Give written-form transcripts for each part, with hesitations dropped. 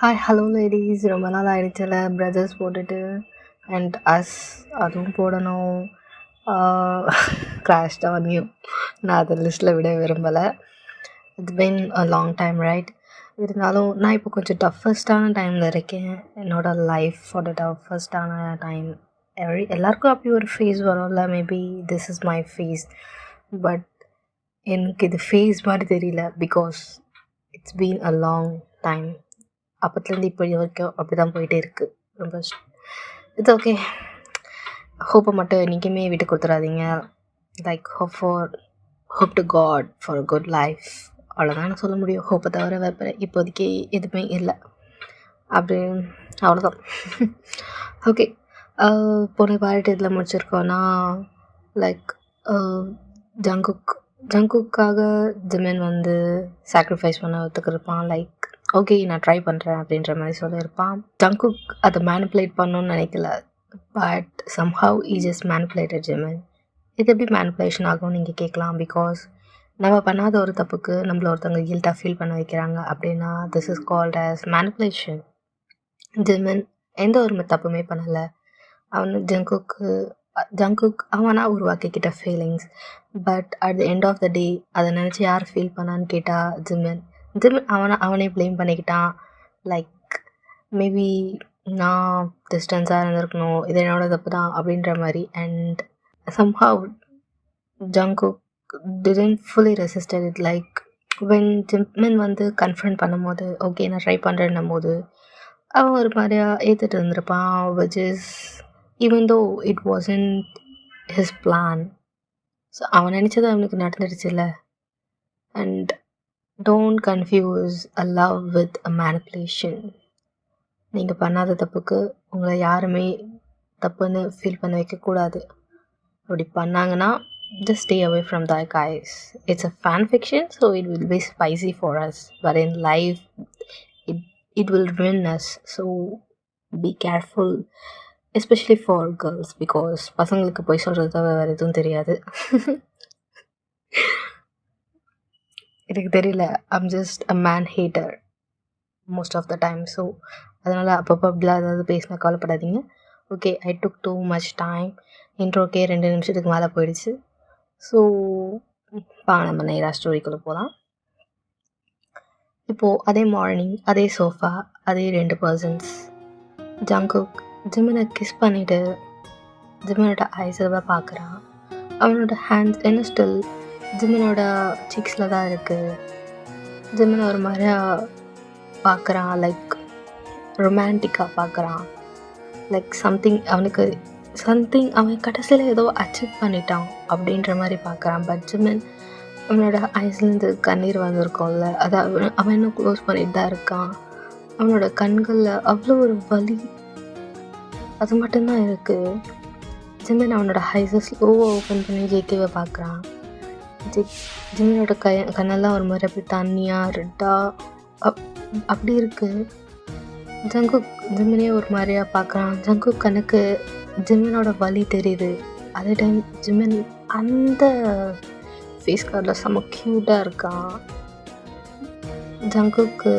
Hi hello ladies, ரொம்ப நாள் ஆயிடுச்சுல பிரதர்ஸ் போட்டுட்டு அண்ட் அஸ் அதுவும் போடணும். Crashed on you. நான் அதை லிஸ்ட்டில் விட விரும்பலை. It's been a long time right. இருந்தாலும் நான் இப்போ கொஞ்சம் டஃபஸ்டான டைமில் இருக்கேன். என்னோடய லைஃபோட டஃபஸ்டான டைம். எல்லாருக்கும் அப்படி ஒரு ஃபேஸ் வரும்ல, maybe this is my face. But எனக்கு இது ஃபேஸ் மாதிரி தெரியல, because it's been a long time. அப்போத்துலேருந்து இப்போ வரைக்கும் அப்படி தான் போயிட்டே இருக்குது. ரொம்ப இட்ஸ் ஓகே. ஹோப்பை மட்டும் என்றைக்குமே விட்டு கொடுத்துடாதீங்க. Like hope to God for a good life. அவ்வளோதான் எனக்கு சொல்ல முடியும். ஹோப்பை தவிர வேறு இப்போதைக்கு எதுவுமே இல்லை. அப்படி அவ்வளோதான். ஓகே, போன பாராட்டு இதில் முடிச்சிருக்கோன்னா, லைக் ஜங்குக்காக ஜிமின் வந்து சாக்ரிஃபைஸ் பண்ண ஒத்துக்கிருப்பான். லைக் ஓகே நான் ட்ரை பண்ணுறேன் அப்படின்ற மாதிரி சொல்லியிருப்பான். ஜங்குக் அதை மேனிப்புலேட் பண்ணணும்னு நினைக்கல, but somehow E just manipulated Jimin. இது எப்படி மேனிப்புலேஷன் ஆகும்னு நீங்கள் கேட்கலாம். பிகாஸ் நம்ம பண்ணாத ஒரு தப்புக்கு நம்மள ஒருத்தவங்க கில்ட்டாக ஃபீல் பண்ண வைக்கிறாங்க அப்படின்னா this is called as manipulation. Jimin எந்த ஒரு தப்புமே பண்ணலை. அவனு ஜங்குக் அவனா உருவாக்கிக்கிட்ட feelings. But at the end of the day அதை நினச்சி யார் ஃபீல் பண்ணான்னு கேட்டால் ஜிமின் அவனே ப்ளேம் பண்ணிக்கிட்டான். லைக் மேபி நான் டிஸ்டன்ஸாக இருந்திருக்கணும், இது என்னோட தப்பு தான் அப்படின்ற மாதிரி. And somehow Jungkook didn't fully resisted it. Like when Jimin வந்து கன்ஃபர்ட் பண்ணும்போது ஓகே நான் ட்ரை பண்ணுறேன்னும் போது அவன் ஒரு மாதிரியா ஏற்றுட்டு இருந்திருப்பான். Which is even though it wasn't his plan. So அவன் நினச்சது அவனுக்கு நடந்துடுச்சுல்ல. And don't confuse a love with a manipulation. நீங்கள் பண்ணாத தப்புக்கு உங்களை யாருமே தப்புன்னு ஃபீல் பண்ண வைக்கக்கூடாது. அப்படி பண்ணாங்கன்னா just stay away from that guys. It's a fan fiction, so it will be spicy for us, but in life it will ruin us. So be careful, especially for girls. Because பசங்களுக்கு போய் சொல்கிறது தவிர வேறு எதுவும் தெரியாது. எனக்கு தெரியல, I'm just a man hater most of the time. So அதனால் அப்பப்போ அப்படிலாம் ஏதாவது பேசினா கவலைப்படாதீங்க. Okay, I took too much time. இன்ட்ரோக்கே 2 நிமிஷத்துக்கு மேலே போயிடுச்சு. ஸோ நம்ம நேராக ஸ்டோரிக்குள்ளே போகலாம். இப்போது அதே மார்னிங், அதே சோஃபா, அதே 2 பர்சன்ஸ். ஜங்குக் ஜிமினை கிஸ் பண்ணிவிட்டு ஜிமினோட ஐஸை பார்க்குறான். அவனோட ஹேண்ட்ஸ் என்ன ஸ்டில் ஜிமினோட சிக்ஸில் தான் இருக்குது. ஜிமினை ஒரு மாதிரியா பார்க்குறான், லைக் ரொமான்டிக்காக பார்க்குறான். லைக் சம்திங் அவன் கடைசியில் ஏதோ அச்சீவ் பண்ணிட்டான் அப்படின்ற மாதிரி பார்க்குறான். பட் ஜிமின் அவனோட ஐஸ்லேருந்து கண்ணீர் வந்திருக்கோம்ல, அதை அவன் இன்னும் க்ளோஸ் பண்ணிட்டு தான் இருக்கான். அவனோட கண்களில் அவ்வளோ ஒரு வலி, அது மட்டும்தான் இருக்குது. ஜிமின் அவனோட ஐஸை ஸ்லோவாக ஓப்பன் பண்ணி ஜேகேவை பார்க்குறான். ஜிமினோட கண்ணெல்லாம் ஒரு மாதிரி அப்படி தண்ணியாக ரெட்டாக அப்படி இருக்குது. ஜங்குக் ஜிமினே ஒரு மாதிரியாக பார்க்குறான். ஜங்குக் கணக்கு ஜிமினோட வலி தெரியுது. அதே டைம் ஜிமின் அந்த ஃபேஸ் கார்டில் செம்ம க்யூட்டாக இருக்கான். ஜங்குக்கு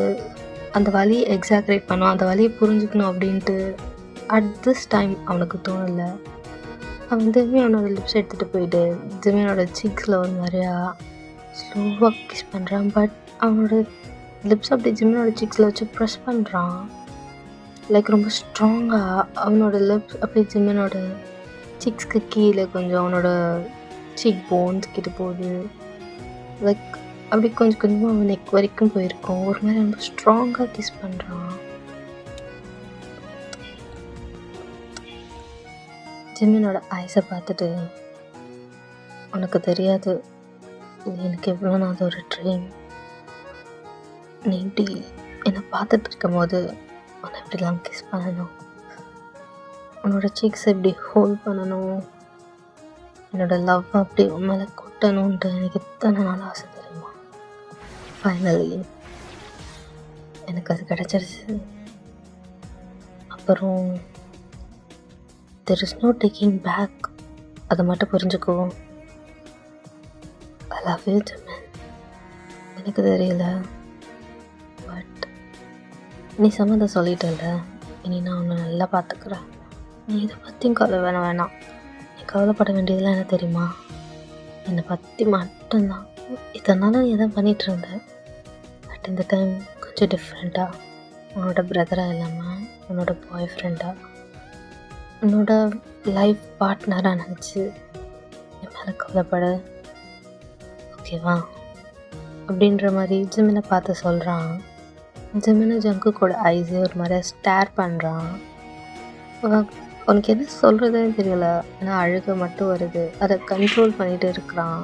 அந்த வலியை எக்ஸாக்ரேட் பண்ணுவான், அந்த வலியை புரிஞ்சுக்கணும் அப்படின்ட்டு அட் திஸ் டைம் அவனுக்கு தோணலை. அவன் திரும்பி அவனோட லிப்ஸ் எடுத்துகிட்டு போயிட்டு ஜிமினோட சீக்ஸில் ஒரு மாதிரியா ஸ்லோவாக கிஸ் பண்ணுறான். பட் அவனோட லிப்ஸ் அப்படி ஜிமினோட சீக்ஸில் வச்சு ப்ரெஸ் பண்ணுறான். லைக் ரொம்ப ஸ்ட்ராங்காக அவனோட லிப்ஸ் அப்படி ஜிமினோட சீக்ஸ்க்கு கீழே கொஞ்சம் அவனோட சீக் போன்ஸ் கிட்ட போகுது. லைக் அப்படி கொஞ்சம் கொஞ்சமாக அவன் நெக் வரைக்கும் போயிருக்கோம். ஒரு மாதிரி ரொம்ப ஸ்ட்ராங்காக கிஸ் பண்ணுறான். ஜிமினோட ஐஸை பார்த்துட்டு உனக்கு தெரியாது இது எனக்கு எவ்வளோ நாள் ஒரு ட்ரீம். நீ இப்படி என்னை பார்த்துட்டு இருக்கும் போது உன்னை இப்படிலாம் கிஸ் பண்ணணும், உன்னோட சீக்ஸை இப்படி ஹோல்ட் பண்ணணும், என்னோட லவ் அப்படி உன் மேலே கொட்டணுன்ட்டு எனக்கு எத்தனை நாள் ஆசை தெரியுமா. ஃபைனலி எனக்கு அது கிடச்சிருச்சு. அப்புறம் there is no taking back. அதை மட்டும் புரிஞ்சுக்கோ. I love you, Jimin. எனக்கு தெரியல, பட் நீ சம்மந்த சொல்லிட்டல, இனி நான் உன்னை நல்லா பார்த்துக்கிறேன். நீ இதை பற்றியும் கவலை வேணாம். நீ கவலைப்பட வேண்டியதெல்லாம் என்ன தெரியுமா? என்னை பற்றி மட்டும்தான். இதனால நீ எதாவது பண்ணிகிட்டு இருந்த, பட் இந்த டைம் கொஞ்சம் டிஃப்ரெண்ட்டாக, உன்னோட பிரதராக இல்லாமல் உன்னோட பாய் ஃப்ரெண்டாக, உன்னோட லைஃப் பார்ட்னராக நினச்சி என் மேலே கவலைப்பட, ஓகேவா? அப்படின்ற மாதிரி ஜிமினை பார்த்து சொல்கிறான். ஜிமினை ஜங்குக்கோட ஐஸே ஒரு மாதிரி ஸ்டேர் பண்ணுறான். உனக்கு என்ன சொல்கிறதுன்னு தெரியல, ஏன்னா அழுக மட்டும் வருது. அதை கண்ட்ரோல் பண்ணிகிட்டு இருக்கிறான்.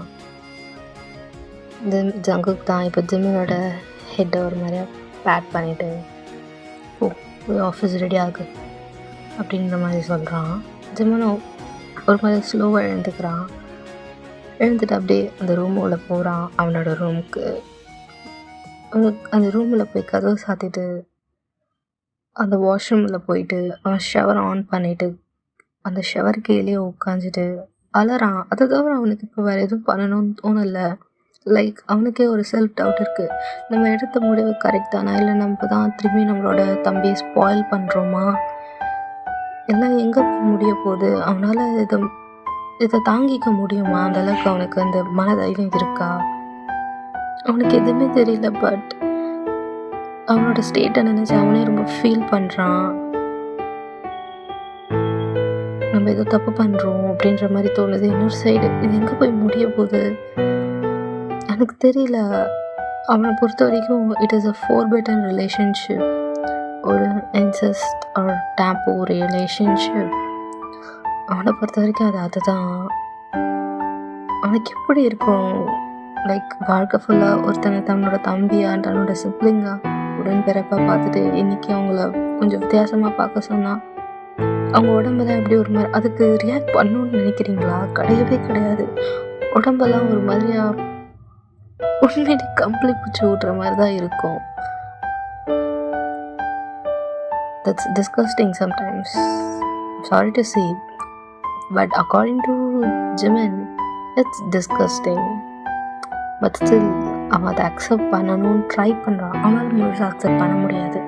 ஜங்குக்கு தான் இப்போ ஜிமினோட ஹெட்டை ஒரு மாதிரியா பேட் பண்ணிவிட்டு, ஓ ஆஃபீஸ் ரெடி ஆகு அப்படின்ற மாதிரி சொல்கிறான். ஜிமினும் ஒரு மாதிரி ஸ்லோவாக எழுந்துக்கிறான். எழுந்துட்டு அப்படியே அந்த ரூம் உள்ள போகிறான். அவனோட ரூமுக்கு அந்த ரூமில் போய் கதவை சாத்திட்டு அந்த வாஷ்ரூமில் போயிட்டு அவன் ஷவர் ஆன் பண்ணிவிட்டு அந்த ஷவர் கீழே உட்காந்துட்டு அலறான். அதை தவிர அவனுக்கு இப்போ வேறு எதுவும் பண்ணணும்னு தோணலை. லைக் அவனுக்கே ஒரு செல்ஃப் டவுட் இருக்குது. நம்ம எடுத்த முடிவு கரெக்ட் தானா, இல்லை நம்ம தான் திரும்பி நம்மளோட தம்பியை ஸ்பாயில் பண்ணுறோமா, எல்லாம் எங்கே போய் முடிய போகுது, அவனால் இதை தாங்கிக்க முடியுமா, அந்தளவுக்கு அவனுக்கு அந்த மனதைரியம் இருக்கா, அவனுக்கு எதுவுமே தெரியல. பட் அவனோட ஸ்டேட்டை நினச்சி அவனே ரொம்ப ஃபீல் பண்ணுறான். நம்ம ஏதோ தப்பு பண்ணுறோம் அப்படின்ற மாதிரி தோணுது. இன்னொரு சைடு இது எங்கே போய் முடிய போகுது எனக்கு தெரியல. அவனை பொறுத்த வரைக்கும் it is a forbidden relationship, ஒரு இன்செஸ்ட் ஒரு டேம்போ ரிலேஷன்ஷிப். அவனை பொறுத்த வரைக்கும் அதுதான். அவனுக்கு எப்படி இருக்கும், லைக் வாழ்க்கை ஃபுல்லாக ஒருத்தனை தன்னோட தம்பியா தன்னோட சிப்ளிங்கா உடன்பிறப்பாக பார்த்துட்டு இன்றைக்கி அவங்கள கொஞ்சம் வித்தியாசமாக பார்க்க சொன்னால் அவங்க உடம்பெல்லாம் எப்படி ஒரு மாதிரி அதுக்கு ரியாக்ட் பண்ணணும்னு நினைக்கிறீங்களா? கிடையவே கிடையாது. உடம்பெல்லாம் ஒரு மாதிரியாக உண்மையிலே கம்பளி பூச்சி விட்ற மாதிரி தான் இருக்கும். That's disgusting sometimes, sorry to say, but according to Jimin it's disgusting. But still அவன் அதை அக்செப்ட் பண்ணணும்னு ட்ரை பண்ணுறான். அவனால் முழுசாக அக்செப்ட் பண்ண முடியாது.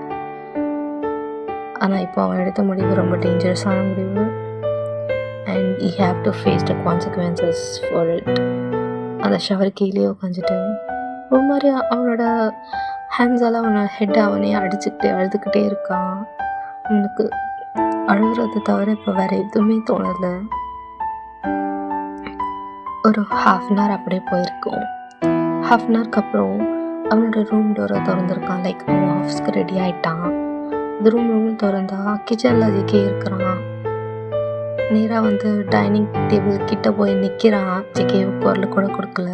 ஆனால் இப்போ அவன் எடுத்த முடிவு ரொம்ப டேஞ்சரஸான முடிவு. And you have to face the consequences for it. அந்த ஷவர் கீழே உட்காந்துட்டு ஒரு மாதிரி அவனோட ஹேண்ட்ஸால் அவனோட ஹெட்டை அவனே அடிச்சுக்கிட்டே அழுதுகிட்டே இருக்கான். அவனுக்கு அழுகிறத தவிர இப்போ வேறு எதுவுமே தோணலை. ஒரு ஹாஃப்அன் அப்படியே போயிருக்கும். ஹாஃப்அன் அப்புறம் அவனோட ரூம் டோரை திறந்துருக்கான். லைக் அவன் ஆஃபீஸ்க்கு ரெடி ஆகிட்டான். இந்த ரூம் திறந்தா கிச்சனில் ஜிகே இருக்கிறான். நேராக வந்து டைனிங் டேபிள் கிட்டே போய் நிற்கிறான். ஜிகே குரல் கூட கொடுக்கல.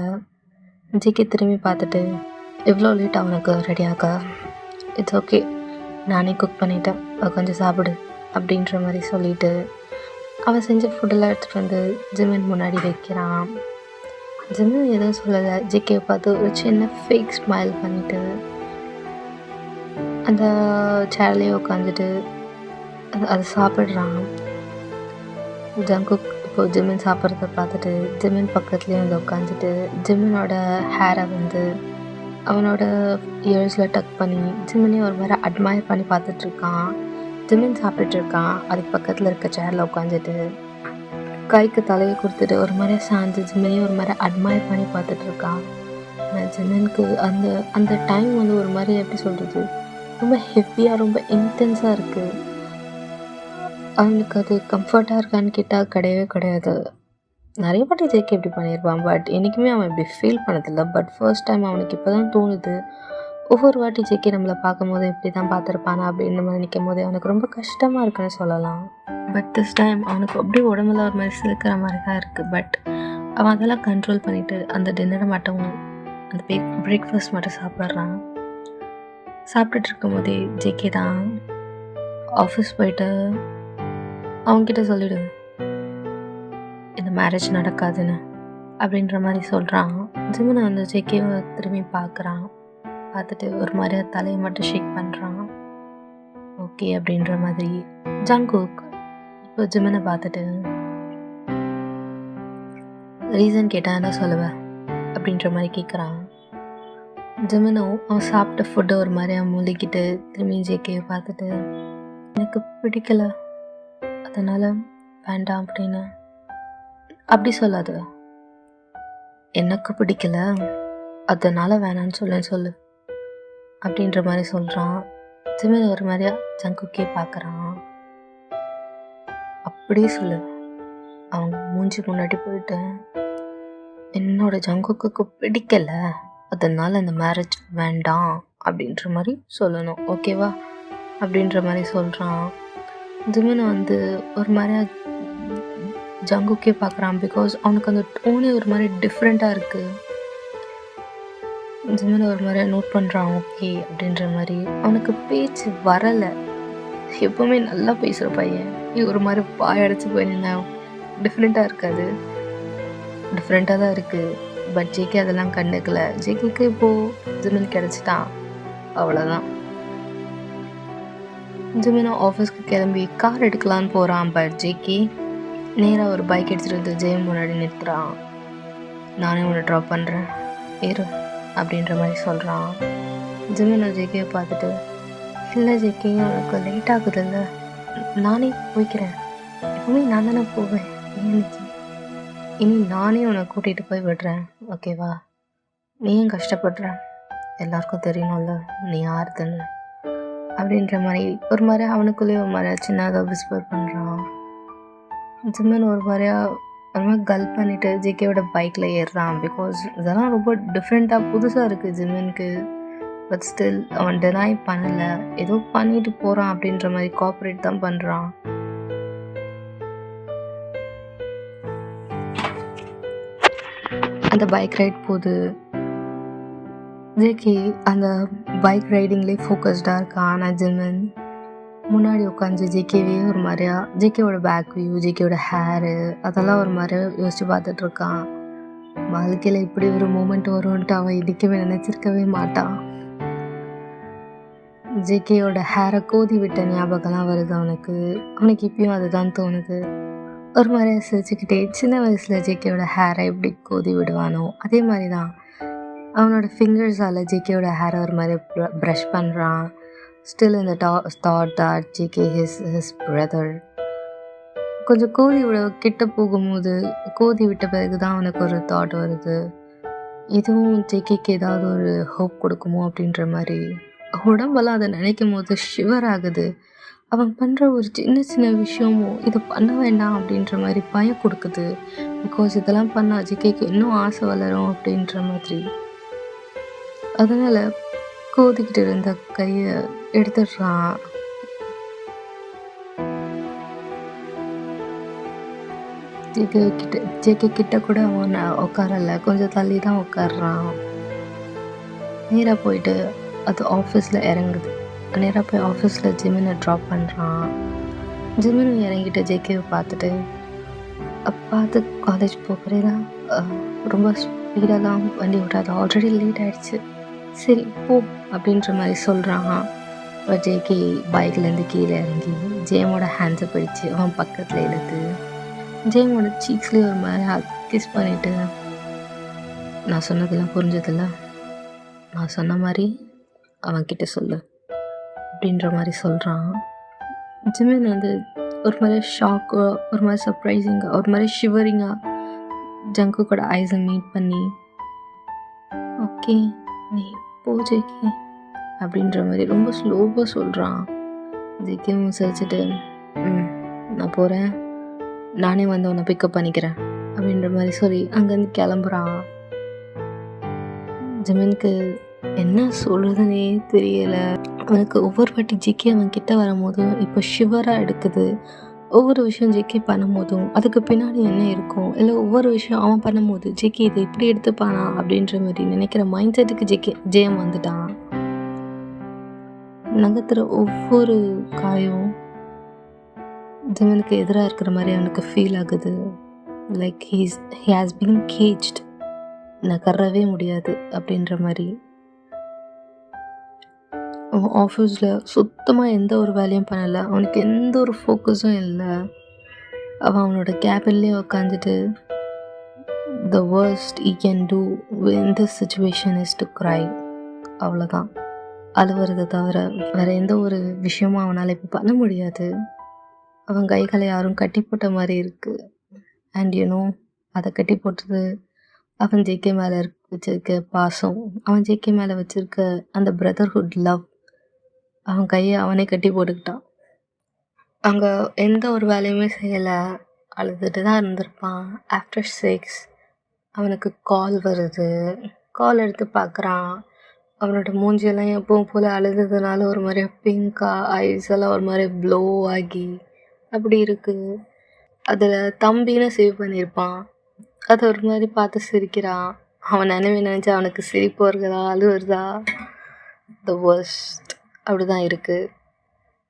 ஜிகே திரும்பி பார்த்துட்டு, எவ்வளோ லேட் அவனுக்கு ரெடியாக, இட்ஸ் ஓகே, நானே குக் பண்ணிட்டேன், கொஞ்சம் சாப்பிடு அப்படின்ற மாதிரி சொல்லிவிட்டு அவன் செஞ்ச ஃபுட்டெல்லாம் எடுத்துகிட்டு வந்து ஜிமின் முன்னாடி வைக்கிறான். ஜிமின் எதுவும் சொல்லலை. ஜிகே பார்த்து ஒரு சின்ன ஃபேக் ஸ்மைல் பண்ணிவிட்டு அந்த சேர்லேயே உட்காந்துட்டு அதை சாப்பிட்றான். ஜங்குக் இப்போது ஜிமின் சாப்பிட்றத பார்த்துட்டு ஜிமின் பக்கத்துலேயே வந்து உட்காந்துட்டு ஜிமினோட ஹேரை வந்து அவனோட இயர்ஸில் டக் பண்ணி ஜிமினே ஒரு மாதிரி அட்மையர் பண்ணி பார்த்துட்ருக்கான். ஜிமின் சாப்பிட்டுட்ருக்கான். அதுக்கு பக்கத்தில் இருக்க சேரில் உட்காந்துட்டு கைக்கு தலையை கொடுத்துட்டு ஒரு மாதிரி சாஞ்சு ஜிமினே ஒரு மாதிரி அட்மையர் பண்ணி பார்த்துட்ருக்கான். ஆனால் ஜிமினுக்கு அந்த அந்த டைம் வந்து ஒரு மாதிரி எப்படி சொல்கிறது, ரொம்ப ஹெவியாக ரொம்ப இன்டென்ஸாக இருக்குது. அவனுக்கு அது கம்ஃபர்ட்டாக இருக்கான்னு கேட்டால் கிடையவே கிடையாது. நிறைய வாட்டி ஜேகே இப்படி பண்ணியிருப்பான், பட் என்றைக்குமே அவன் இப்படி ஃபீல் பண்ணதில்லை. பட் ஃபர்ஸ்ட் டைம் அவனுக்கு இப்போ தான் தோணுது. ஒவ்வொரு வாட்டி ஜேகே நம்மளை பார்க்கும் போது இப்படி தான் பார்த்துருப்பானா அப்படின்னு நம்ம நினைக்கும் போது அவனுக்கு ரொம்ப கஷ்டமாக இருக்குன்னு சொல்லலாம். பட் திஸ் டைம் அவனுக்கு அப்படியே உடம்புல ஒரு மாதிரி சிலுக்கிற மாதிரி தான் இருக்குது. பட் அவன் அதெல்லாம் கண்ட்ரோல் பண்ணிவிட்டு அந்த டின்னரை மட்டும் அந்த பிரேக்ஃபாஸ்ட் மட்டும் சாப்பிட்றான். சாப்பிட்டுட்டு இருக்கும் போதே ஜேகே தான் ஆஃபீஸ் போயிட்டு அவங்ககிட்ட சொல்லிவிடு இந்த மேரேஜ் நடக்காதுன்னு அப்படின்ற மாதிரி சொல்கிறான். ஜிமினை வந்து ஜேகேவை திரும்பி பார்க்குறான். பார்த்துட்டு ஒரு மாதிரி தலையை மட்டும் ஷேக் பண்ணுறான். ஓகே அப்படின்ற மாதிரி. ஜங்குக் இப்போ ஜிமினை பார்த்துட்டு ரீசன் கேட்டால் என்ன சொல்லுவேன் அப்படின்ற மாதிரி கேட்குறான். ஜிமினும் அவன் சாப்பிட்ட ஃபுட்டை ஒரு மாதிரியா மூழ்கிக்கிட்டு திரும்பி ஜேகேயை பார்த்துட்டு, எனக்கு பிடிக்கல அதனால் வேண்டாம் அப்படின்னு. அப்படி சொல்லாத, எனக்கு பிடிக்கல அதனால் வேணான்னு சொல்லு அப்படின்ற மாதிரி சொல்கிறான். ஜிமின் ஒரு மாதிரியா ஜங்குக்கே பார்க்குறான். அப்படியே சொல்லு, அவங்க மூஞ்சி முன்னாடி போயிட்டு என்னோட ஜங்குக்கு பிடிக்கல அதனால் அந்த மேரேஜ் வேண்டாம் அப்படின்ற மாதிரி சொல்லணும், ஓகேவா அப்படின்ற மாதிரி சொல்கிறான். ஜிமின் வந்து ஒரு மாதிரியா ஜங்குக்கே பார்க்குறான். பிகாஸ் அவனுக்கு அந்த டோனே ஒரு மாதிரி டிஃப்ரெண்ட்டாக இருக்குது. ஜிமின் ஒரு மாதிரியா நோட் பண்ணுறான், ஓகே அப்படின்ற மாதிரி. அவனுக்கு பேச்சு வரலை. எப்போவுமே நல்லா பேசுகிற பையன் ஒரு மாதிரி பாயடைச்சு போய் நின்னா டிஃப்ரெண்ட்டாக இருக்காது. டிஃப்ரெண்ட்டாக தான் இருக்குது. பட் ஜேகே அதெல்லாம் கண்டுக்கல. ஜேகேக்கு இப்போது ஜிமின் கிடச்சிட்டான், அவ்வளோதான். ஜிமினும் ஆஃபீஸ்க்கு கிளம்பி கார் எடுக்கலான்னு போகிறான். பட் ஜேகே நேராக ஒரு பைக் எடுத்துகிட்டு வந்து ஜெயம் முன்னாடி நிறுத்துறான். நானே உன்னை ட்ராப் பண்ணுறேன் ஏறு அப்படின்ற மாதிரி சொல்கிறான். ஜிமின் ஜேகேயை பார்த்துட்டு, இல்லை ஜேகே உனக்கு லேட் ஆகுதுல்ல, நானே போய்க்கிறேன், எப்பவுமே நான் தானே போவேன், இன்னைக்கு இனி நானே உன்னை கூட்டிகிட்டு போய் விடுறேன், ஓகேவா? நீ ஏன் கஷ்டப்படுற, எல்லாருக்கும் தெரியணும்ல நீ யாருதுன்னு அப்படின்ற மாதிரி ஒரு மாதிரி அவனுக்குள்ளேயே ஒரு மாதிரியா சின்னதாக விஸ்பர் பண்ணுறான். ஜிமின் ஒரு மாதிரியா கல் பண்ணிவிட்டு ஜேகேவோட பைக்கில் ஏறுறான். பிகாஸ் இதெல்லாம் ரொம்ப டிஃப்ரெண்ட்டாக புதுசாக இருக்குது ஜிமினுக்கு. பட் ஸ்டில் அவன் டெனாய் பண்ணலை, ஏதோ பண்ணிட்டு போகிறான் அப்படின்ற மாதிரி கோஆப்ரேட் தான் பண்ணுறான். அந்த பைக் ரைட் போகுது. ஜேகே அந்த பைக் ரைடிங்லேயே ஃபோக்கஸ்டாக இருக்கான். ஆனால் ஜிமின் முன்னாடி உட்காந்து ஜேகேவே ஒரு மாதிரியா ஜேகேவோட பேக் வியூ, ஜேகேவோட ஹேரு அதெல்லாம் ஒரு மாதிரியா யோசிச்சு பார்த்துட்ருக்கான். வாழ்க்கையில் இப்படி ஒரு மூமெண்ட் வரும்ன்ட்டு அவன் இடிக்கவே நினச்சிருக்கவே மாட்டான். ஜேகேயோட ஹேரை கோதி விட்ட ஞாபகம்லாம் வருது அவனுக்கு. அவனுக்கு இப்பயும் அதுதான் தோணுது. ஒரு மாதிரியா சிரிச்சுக்கிட்டே சின்ன வயசில் ஜேகேயோட ஹேரை எப்படி கோதி விடுவானோ அதே மாதிரி தான் அவனோட ஃபிங்கர்ஸால் ஜேகேயோட ஹேரை ஒரு மாதிரி ப்ரஷ் பண்ணுறான். ஸ்டில் இந்த thought that JK his brother. கொஞ்சம் கோதி விட கிட்ட போகும்போது கோதி விட்ட பிறகு தான் அவனுக்கு ஒரு தாட் வருது, இதுவும் ஜேகேக்கு ஏதாவது ஒரு ஹோப் கொடுக்குமோ அப்படின்ற மாதிரி. உடம்பெல்லாம் அதை நினைக்கும் போது ஷிவர் ஆகுது. அவன் பண்ணுற ஒரு சின்ன சின்ன விஷயமும் இதை பண்ண வேண்டாம் அப்படின்ற மாதிரி பயம் கொடுக்குது. பிகாஸ் இதெல்லாம் பண்ணால் ஜேகேக்கு இன்னும் ஆசை வளரும் அப்படின்ற மாதிரி. அதனால் கோதிக்கிட்டு இருந்த கையை எடுத்துடுறான். ஜேகே கிட்ட கூட அவன் உட்காரல, கொஞ்சம் தள்ளி தான் உட்காடுறான். நேராக போயிட்டு அது ஆஃபீஸில் இறங்குது. நேராக போய் ஆஃபீஸில் ஜிமினை ட்ராப் பண்ணுறான். ஜிமினும் இறங்கிட்டு ஜேகேவை பார்த்துட்டு, பார்த்து காலேஜ் போகிறேதா, ரொம்ப ஸ்பீடெல்லாம் வண்டி விடாது, ஆல்ரெடி லேட் ஆகிடுச்சு, சரி போ அப்படின்ற மாதிரி சொல்கிறான். ஜேகே பைக்லேருந்து கீழே இறங்கி ஜேமோட ஹேண்ட்ஸை பிடிச்சி அவன் பக்கத்தில் இழுத்து ஜேமோட சீக்ஸ்லேயே ஒரு மாதிரி கிஸ் பண்ணிவிட்டு, நான் சொன்னதெல்லாம் புரிஞ்சதில்ல, நான் சொன்ன மாதிரி அவன்கிட்ட சொல்லு அப்படின்ற மாதிரி சொல்கிறான். ஜிமின் வந்து ஒரு மாதிரி ஷாக்கு, ஒரு மாதிரி சர்ப்ரைசிங்காக, ஒரு மாதிரி ஷிவரிங்காக ஜங்குக்கோட ஐஸை மீட் பண்ணி, ஓகே நீ போ ஜேகே அப்படின்ற மாதிரி ரொம்ப ஸ்லோவாக சொல்கிறான். ஜேகேவும் சிரிச்சிட்டு, நான் போகிறேன், நானே வந்து உன்னை பிக்கப் பண்ணிக்கிறேன் அப்படின்ற மாதிரி சொல்லி அங்கேருந்து கிளம்புறான். ஜிமினுக்கு என்ன சொல்கிறதுனே தெரியலை. அவனுக்கு ஒவ்வொரு வாட்டி ஜேகே அவன் கிட்ட வரும்போது இப்போ ஷிவராக எடுக்குது. ஒவ்வொரு விஷயம் ஜேகே பண்ணும்போதும் அதுக்கு பின்னாடி என்ன இருக்கும், இல்லை ஒவ்வொரு விஷயம் அவன் பண்ணும்போது ஜேகே இதை இப்படி எடுத்துப்பானா அப்படின்ற மாதிரி நினைக்கிற மைண்ட் செட்டுக்கு ஜெயம் வந்துட்டான். நகத்துற ஒவ்வொரு காயும் ஜிமினுக்கு எதிராக இருக்கிற மாதிரி அவனுக்கு ஃபீல் ஆகுது. லைக் ஹி ஹாஸ் பீன் கேஜ்ட், நகரவே முடியாது அப்படின்ற மாதிரி. அவன் ஆஃபீஸில் சுத்தமாக எந்த ஒரு வேலையும் பண்ணலை, அவனுக்கு எந்த ஒரு ஃபோக்கஸும் இல்லை. அவனோட கேபின்லேயே உட்காந்துட்டு, the worst he can do in this situation is to cry அவ்வளோதான். அழுவுறத தவிர வேற எந்த ஒரு விஷயமும் அவனால் இப்போ பண்ண முடியாது. அவன் கைகளை யாரும் கட்டி போட்ட மாதிரி இருக்குது. அண்ட் அதை கட்டி போட்டது அவன் ஜேகே மேலே வச்சிருக்க பாசம், அவன் ஜேகே மேலே வச்சிருக்க அந்த பிரதர்ஹுட் லவ். அவன் கையை அவனே கட்டி போட்டுக்கிட்டான். அங்கே எந்த ஒரு வேலையுமே செய்யலை, அழுதுட்டு தான் இருந்திருப்பான். ஆஃப்டர் 6 அவனுக்கு கால் வருது. கால் எடுத்து பார்க்குறான். அவனோட மூஞ்சியெல்லாம் எப்பவும் போல் அழுதுறதுனால ஒரு மாதிரி பிங்காக, ஐஸ் எல்லாம் ஒரு மாதிரி ப்ளோ ஆகி அப்படி இருக்குது. அதில் தம்பின்னு சேவ் பண்ணியிருப்பான். அதை ஒரு மாதிரி பார்த்து சிரிக்கிறான். அவன் நினச்சி அவனுக்கு சிரிப்பு வருதா அழுவுறதா, த worst. அப்படி தான் இருக்குது.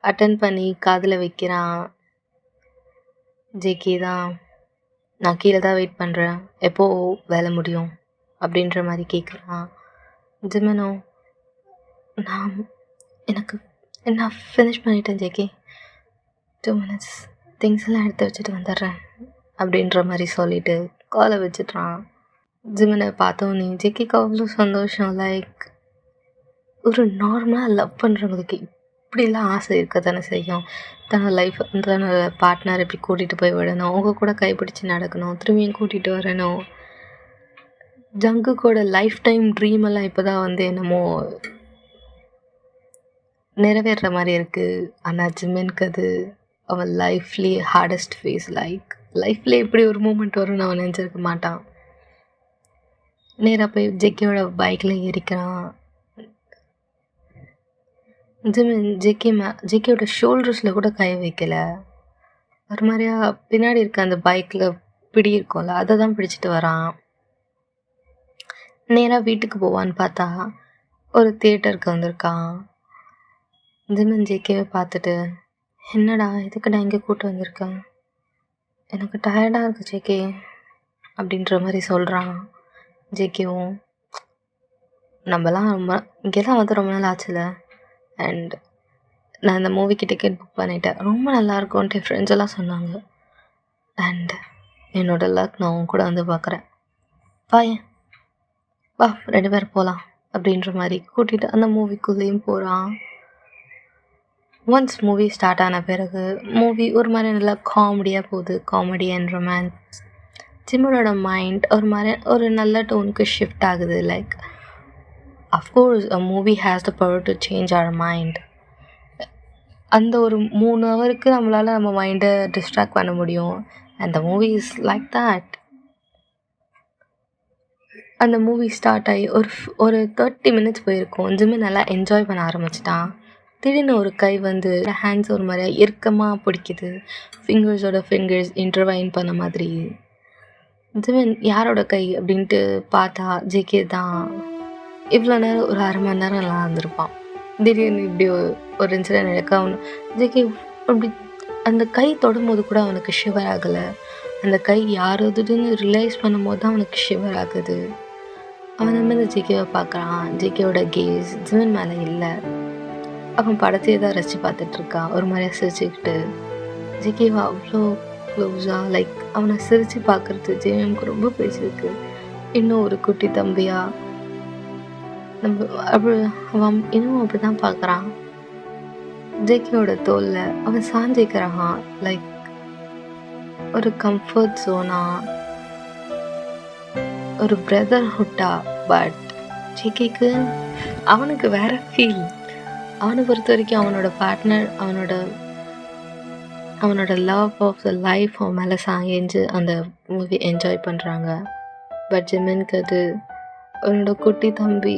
அட்டன் பண்ணி காதில் வைக்கிறான். ஜேகே தான், நான் கீழே தான் வெயிட் பண்ணுறேன், எப்போ வேலை முடியும் அப்படின்ற மாதிரி கேட்குறான். ஜிமினோ, நான் ஃபினிஷ் பண்ணிட்டேன் ஜேகே, 2 minutes திங்ஸ் எல்லாம் எடுத்து வச்சுட்டு வந்துடுறேன் அப்படின்ற மாதிரி சொல்லிட்டு காலை வச்சுட்றான். ஜிமினை பார்த்தோன்னே ஜேகேக்கு அவ்வளோ சந்தோஷம். லைக் ஒரு நார்மலாக லவ் பண்ணுறவங்களுக்கு இப்படிலாம் ஆசை இருக்க தானே செய்யும். தன்னோட பார்ட்னர் இப்படி கூட்டிகிட்டு போய் விடணும், அவங்க கூட கைப்பிடிச்சு நடக்கணும், திரும்பியும் கூட்டிகிட்டு வரணும். ஜங்குக்கோட லைஃப் டைம் ட்ரீம் எல்லாம் இப்போ தான் என்னமோ நிறைவேற மாதிரி இருக்குது. ஆனால் ஜிமினுக்கு அது அவன் லைஃப்லேயே ஹார்டஸ்ட் ஃபேஸ். லைஃப்லேயே இப்படி ஒரு மூமெண்ட் வரும்னு அவன் நினச்சிருக்க மாட்டான். நேராக போய் ஜேகேயோட பைக்கில் ஏறிக்கிறான். ஜிமின் ஜேகேயோட ஷோல்டர்ஸில் கூட கை வைக்கலை. ஒரு மாதிரியா பின்னாடி இருக்க அந்த பைக்கில் பிடி இருக்கும்ல, அதை தான் பிடிச்சிட்டு வரான். நேராக வீட்டுக்கு போவான்னு பார்த்தா ஒரு தியேட்டருக்கு வந்திருக்கான். ஜிமின் ஜேகேவை பார்த்துட்டு, என்னடா இதுக்குடா இங்கே கூப்பிட்டு வந்திருக்கேன், எனக்கு டயர்டாக இருக்குது ஜேகே அப்படின்ற மாதிரி சொல்கிறான். ஜேகேவும், நம்மலாம் இங்கே தான் ரொம்ப நாள் ஆச்சுல, அண்ட் நான் இந்த மூவிக்கு டிக்கெட் புக் பண்ணிட்டேன், ரொம்ப நல்லாயிருக்கும்ன்ட்டு என் ஃப்ரெண்ட்ஸ் எல்லாம் சொன்னாங்க. அண்ட் என்னோடய லக் நான் உன் கூட பார்க்குறேன், வா 2 பேர் போகலாம் அப்படின்ற மாதிரி கூட்டிகிட்டு அந்த மூவிக்குள்ளேயும் போகிறான். ஒன்ஸ் மூவி ஸ்டார்ட் ஆன பிறகு மூவி ஒரு மாதிரி நல்லா காமெடியாக போகுது. Comedy and romance. ஜிமினோட மைண்ட் ஒரு நல்ல டோனுக்கு ஷிஃப்ட் ஆகுது. Like of course a movie has the power to change our mind. அந்த ஒரு 3 ஹவருக்கு நம்மளால் நம்ம மைண்டை டிஸ்ட்ராக்ட் பண்ண முடியும். And the movie is like that. அந்த மூவி ஸ்டார்ட் ஆகி ஒரு 30 மினிட்ஸ் போயிருக்கும். ஜிமின் நல்லா என்ஜாய் பண்ண ஆரம்பிச்சிட்டான். திடீர்னு ஒரு கை ஹேண்ட்ஸ் ஒரு மாதிரி இறுக்கமாக பிடிக்குது. ஃபிங்கர்ஸ் இன்டர்வைன் பண்ண மாதிரி. ஜிமின் யாரோட கை அப்படின்ட்டு பார்த்தா ஜேகே தான். இவ்வளோ நேரம் ஒரு 1/2 மணி நேரம் நல்லா இருந்திருப்பான். திடீர்னு இப்படி ஒரு இன்சிடென்ட் நடக்க ஜேகே அப்படி அந்த கை தொடும்போது கூட அவனுக்கு ஷிவர் ஆகலை. அந்த கை யாரோதுன்னு ரியலைஸ் பண்ணும்போது தான் அவனுக்கு ஷிவர் ஆகுது. அவன் இந்த ஜேகேவை பார்க்குறான். ஜேகேவோட கேஸ் ஜிமின் மேலே இல்லை. அவன் படத்தையே தான் ரசித்து பார்த்துட்ருக்கான். ஒரு மாதிரியாக சிரிச்சுக்கிட்டு. ஜேகேவா அவ்வளோ க்ளோஸாக லைக் அவனை சிரித்து பார்க்குறது ஜேஎம்க்கு ரொம்ப பிடிச்சிருக்கு. இன்னும் ஒரு குட்டி தம்பியாக அவன் இன்னும் அப்படி தான் பார்க்குறான். ஜேகேவோட தோலில் அவன் சாஞ்சிக்கிறான். லைக் ஒரு கம்ஃபர்ட் ஜோனா, ஒரு பிரதர்ஹுட்டா. பட் ஜேகேக்கு அவனுக்கு வேற ஃபீல். அவனை பொறுத்த வரைக்கும் அவனோட பார்ட்னர், அவனோட லவ் ஆஃப் த லைஃப் அவன் மேலே சாயஞ்சு அந்த மூவி என்ஜாய் பண்ணுறாங்க. பட் ஜிமினுக்கு அது அவனோட குட்டி தம்பி.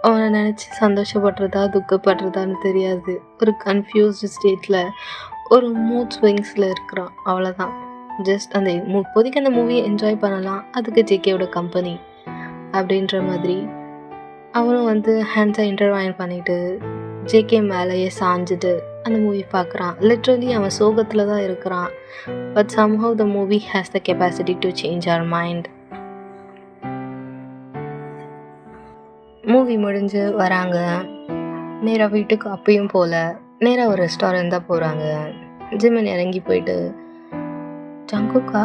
அவனை நினச்சி சந்தோஷப்படுறதா துக்கப்படுறதான்னு தெரியாது. ஒரு கன்ஃபியூஸ்டு ஸ்டேட்டில் ஒரு மூட் ஸ்விங்ஸில் இருக்கிறான். அவ்வளோதான். ஜஸ்ட் அந்த இப்போதைக்கு அந்த மூவியை என்ஜாய் பண்ணலாம், அதுக்கு ஜேகேவோட கம்பெனி அப்படின்ற மாதிரி. அவனும் ஹேண்ட்ஸை இன்டர்வைன் பண்ணிவிட்டு ஜேகே மேலேயே சாஞ்சிட்டு அந்த மூவி பார்க்குறான். லிட்ரலி அவன் சோகத்தில் தான் இருக்கிறான். But somehow the movie has the capacity to change our mind. Movie முடிஞ்சு வராங்க. நேராக வீட்டுக்கு அப்பயும் போல் நேராக ஒரு ரெஸ்டாரண்ட் தான் போகிறாங்க. ஜிமின் இறங்கி போயிட்டு, ஜங்குக்கா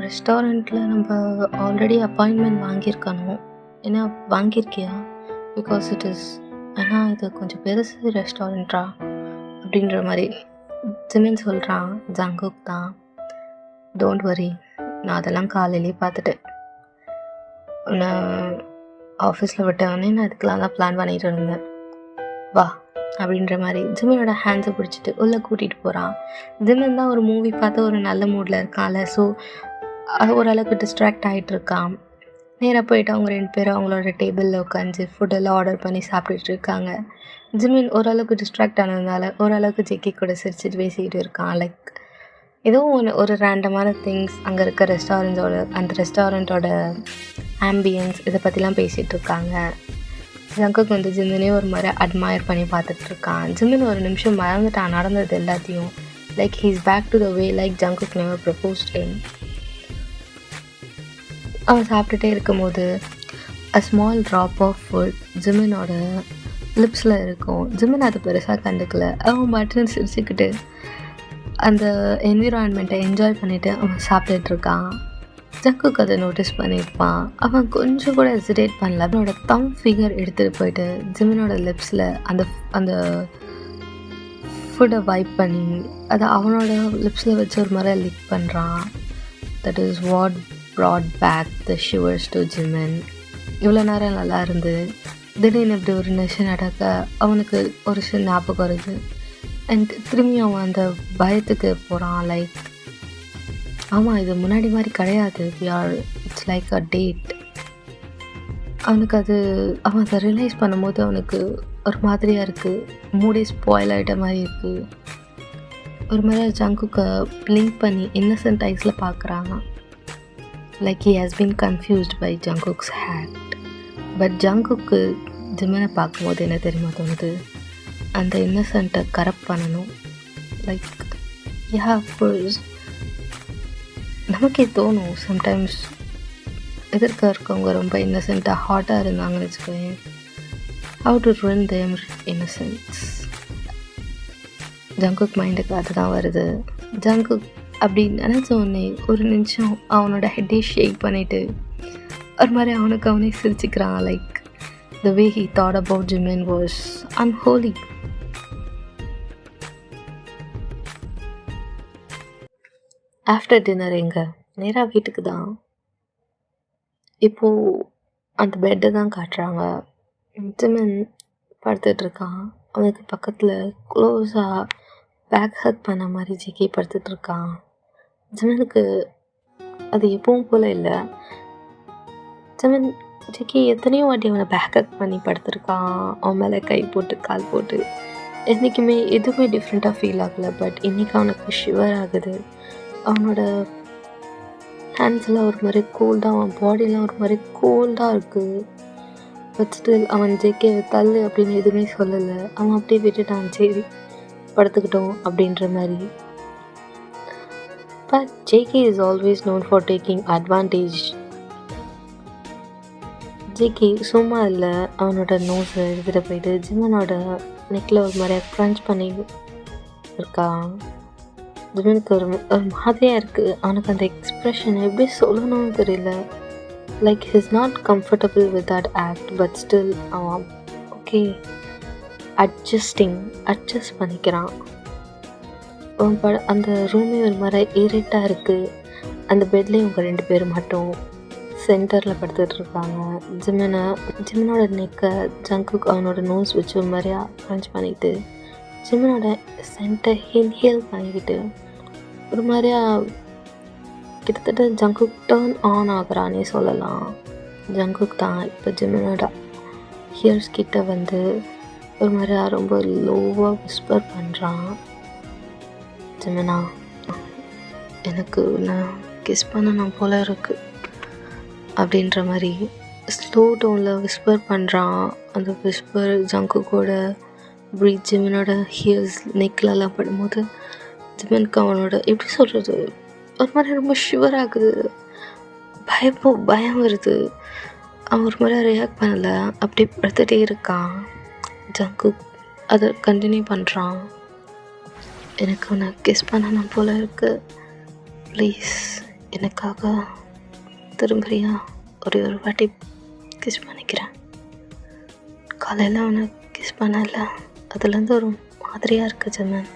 ரெஸ்டாரண்ட்டில் நம்ம ஆல்ரெடி அப்பாயின்மெண்ட் வாங்கியிருக்கணும், ஏன்னா வாங்கியிருக்கியா, பிகாஸ் இட் இஸ் ஏன்னா இது கொஞ்சம் பெருசு ரெஸ்டாரண்ட்டா அப்படின்ற மாதிரி ஜிமின் சொல்கிறான். ஜங்குக் தான், டோன்ட் வரி, நான் அதெல்லாம் காலையிலேயே பார்த்துட்டேன். உன்னை ஆஃபீஸில் விட்டவொடனே நான் இதுக்கெலாம் தான் பிளான் பண்ணிகிட்டு இருந்தேன், வா அப்படின்ற மாதிரி ஜிமினோட ஹேண்ட்ஸை பிடிச்சிட்டு உள்ளே கூட்டிகிட்டு போகிறான். ஜிமின் தான் ஒரு மூவி பார்த்து ஒரு நல்ல மூடில் இருக்கான்ல, ஸோ ஓரளவுக்கு டிஸ்ட்ராக்ட் ஆகிட்டு இருக்கான். நேராக போயிட்டு அவங்க 2 பேரும் அவங்களோட டேபிளில் உட்காந்து ஃபுட்டெல்லாம் ஆர்டர் பண்ணி சாப்பிட்டுட்டு இருக்காங்க. ஜிமின் ஓரளவுக்கு டிஸ்ட்ராக்ட் ஆனதுனால ஓரளவுக்கு ஜெக்கி கூட சிரிச்சிட்டு பேசிக்கிட்டு இருக்கான். லைக் ஏதோ ஒரு ரேண்டமான திங்ஸ் அங்கே இருக்க அந்த ரெஸ்டாரண்ட்டோட ஆம்பியன்ஸ் இதை பற்றிலாம் பேசிகிட்டு இருக்காங்க. ஜங்குக் வந்து ஜிமினே ஒரு மாதிரி அட்மையர் பண்ணி பார்த்துட்ருக்கான். ஜிமின் ஒரு நிமிஷம் மறந்துட்டான் நடந்தது எல்லாத்தையும். Like he's back to the way like Jungkook never proposed him. அவன் சாப்பிட்டுட்டே இருக்கும்போது a small drop of food ஜிமினோட லிப்ஸில் இருக்கும். ஜிமின் அதை பெருசாக கண்டுக்கல. அவன் பட்டன் சிரிச்சுக்கிட்டு அந்த என்விரான்மெண்ட்டை என்ஜாய் பண்ணிவிட்டு அவன் சாப்பிட்டுட்ருக்கான். ஜங்குக்கு அதை நோட்டீஸ் பண்ணியிருப்பான். அவன் கொஞ்சம் கூட ஹெசிடேட் பண்ணல. அவனோட தம் ஃபிங்கர் எடுத்துகிட்டு போயிட்டு ஜிமினோட லிப்ஸில் அந்த ஃபுட்டை வைப் பண்ணி அதை அவனோட லிப்ஸில் வச்சு ஒரு மாதிரி லிக் பண்ணுறான். That is what brought back the shivers to Jimin. இவ்வளோ நேரம் நல்லா இருந்து திடீர்னு இப்படி ஒரு நிமிஷம் நடக்க அவனுக்கு ஒரு சில ஞாபகம் வருது. அண்ட் திரும்பி அவன் அந்த பயத்துக்கு போகிறான். லைக் ஆமாம், இது முன்னாடி மாதிரி கிடையாது, இட்ஸ் லைக் அ டேட். அவனுக்கு அவன் அதை ரியலைஸ் பண்ணும்போது அவனுக்கு ஒரு மாதிரியாக இருக்குது, மூடே ஸ்பாயில் ஆகிட்ட மாதிரி இருக்குது. ஒரு மாதிரி ஜங்குக்கை பிளிங்க் பண்ணி இன்னசென்ட் ஐஸில் பார்க்குறாங்க. Like he has been confused by Jungkook's hat. But ஜங்குக்கு ஜிமினை பார்க்கும்போது என்ன தெரியுமா தோணுது, அந்த இன்னசென்ட்டை கரெக்ட் பண்ணணும். லைக் நமக்கே தோணும் சம்டைம்ஸ் எதிர்க்க இருக்கவங்க ரொம்ப இன்னசென்ட்டாக ஹாட்டாக இருந்தாங்கன்னு வச்சுக்கோங்க, how to ruin them innocence. Jungkook மைண்டுக்கு அதுதான் வருது. ஜங்குக் அப்படி நினச்ச உடனே ஒரு நிமிஷம் அவனோட ஹெட்டே ஷேக் பண்ணிவிட்டு ஒரு மாதிரி அவனே சிரிச்சுக்கிறான். Like the way he thought about Jimin was unholy. After dinner எங்கே நேராக வீட்டுக்கு தான். இப்போது அந்த பெட்டை தான் காட்டுறாங்க. ஜிமின் படுத்துட்ருக்கான். அவனுக்கு பக்கத்தில் க்ளோஸாக பேக் ஹக் பண்ண மாதிரி ஜெக்கி படுத்துட்ருக்கான். ஜிமினுக்கு அது எப்பவும் போல் இல்லை. ஜெக்கி எத்தனையோ வாட்டி அவனை பேக் ஹக் பண்ணி படுத்துருக்கான். அவன் மேலே கை போட்டு கால் போட்டு என்றைக்குமே எதுவுமே டிஃப்ரெண்ட்டாக ஃபீல் ஆகலை. பட் இன்றைக்கி அவனுக்கு ஷிவர் ஆகுது. அவனோட ஹேண்ட்ஸ்லாம் ஒரு மாதிரி கோல்டாக, அவன் பாடியெலாம் ஒரு மாதிரி கோல்டாக இருக்குது. பட் ஸ்டில் அவன் ஜெக்கியை தள்ளு அப்படின்னு எதுவுமே சொல்லலை. அவன் அப்படியே விட்டுட்டான், சரி படுத்துக்கிட்டோம் அப்படின்ற மாதிரி. But JK is always known for taking advantage. JK சும்மா இல்லை, அவனோட நோஸை எடுத்துகிட்டு போயிட்டு ஜிமினோட நெக்கில் ஒரு மாதிரியாக க்ரன்ச் பண்ணி இருக்கான். ஜிமினுக்கு ஒரு மாதிரியாக இருக்குது. அவனுக்கு அந்த எக்ஸ்ப்ரெஷன் எப்படி சொல்லணும்னு தெரியல. Like his not comfortable with that act. But still அவன் ஓகே அட்ஜஸ்ட் பண்ணிக்கிறான். அந்த ரூமே ஒரு மாதிரி ஈரிட்டாக இருக்குது. அந்த பெட்லேயும் இவங்க 2 பேர் மட்டும் சென்டரில் படுத்துட்ருக்காங்க. ஜிமினோட நெக்கை ஜங்குக் அவனோட நோஸ் வச்சு ஒரு மாதிரியாக க்ரன்ச் பண்ணிக்கிட்டு ஜிமினோட சென்டை இன்ஹேல் பண்ணிக்கிட்டு ஒரு மாதிரியாக கிட்டத்தட்ட ஜங்குக் டர்ன் ஆன் ஆகுறானே சொல்லலாம். ஜங்குக் தான் இப்போ ஜிமினோட ஹியர்ஸ் கிட்ட வந்து ஒரு மாதிரியா ரொம்ப லோவாக விஸ்பர் பண்ணுறான். ஜிமினா, எனக்கு நான் கிஸ் பண்ணணும் போல இருக்குது அப்படின்ற மாதிரி ஸ்லோ டோனில் விஸ்பர் பண்ணுறான். அந்த விஸ்பர் ஜங்குக்கோட ப்ரீத் ஜிமினோட ஹியர்ஸ் நெக்லெல்லாம் படும்போது ஜிமினுக்கு அவனோட எப்படி சொல்கிறது ஒரு மாதிரி ரொம்ப ஷிவர் ஆகுது. பயம் வருது. அவன் ஒரு மாதிரி ரியாக்ட் பண்ணலை, அப்படியே படுத்துகிட்டே இருக்கான். ஜங்குக் அதை கண்டினியூ பண்ணுறான். எனக்கு உன்னை கிஸ் பண்ணணும் போல இருக்கு, ப்ளீஸ் எனக்காக திரும்புறியா, ஒரு வாட்டி கிஸ் பண்ணிக்கிறேன், காலையில் அவனை கிஸ் பண்ணல, அதுலேருந்து ஒரு மாதிரியாக இருக்குது ஜிமன்.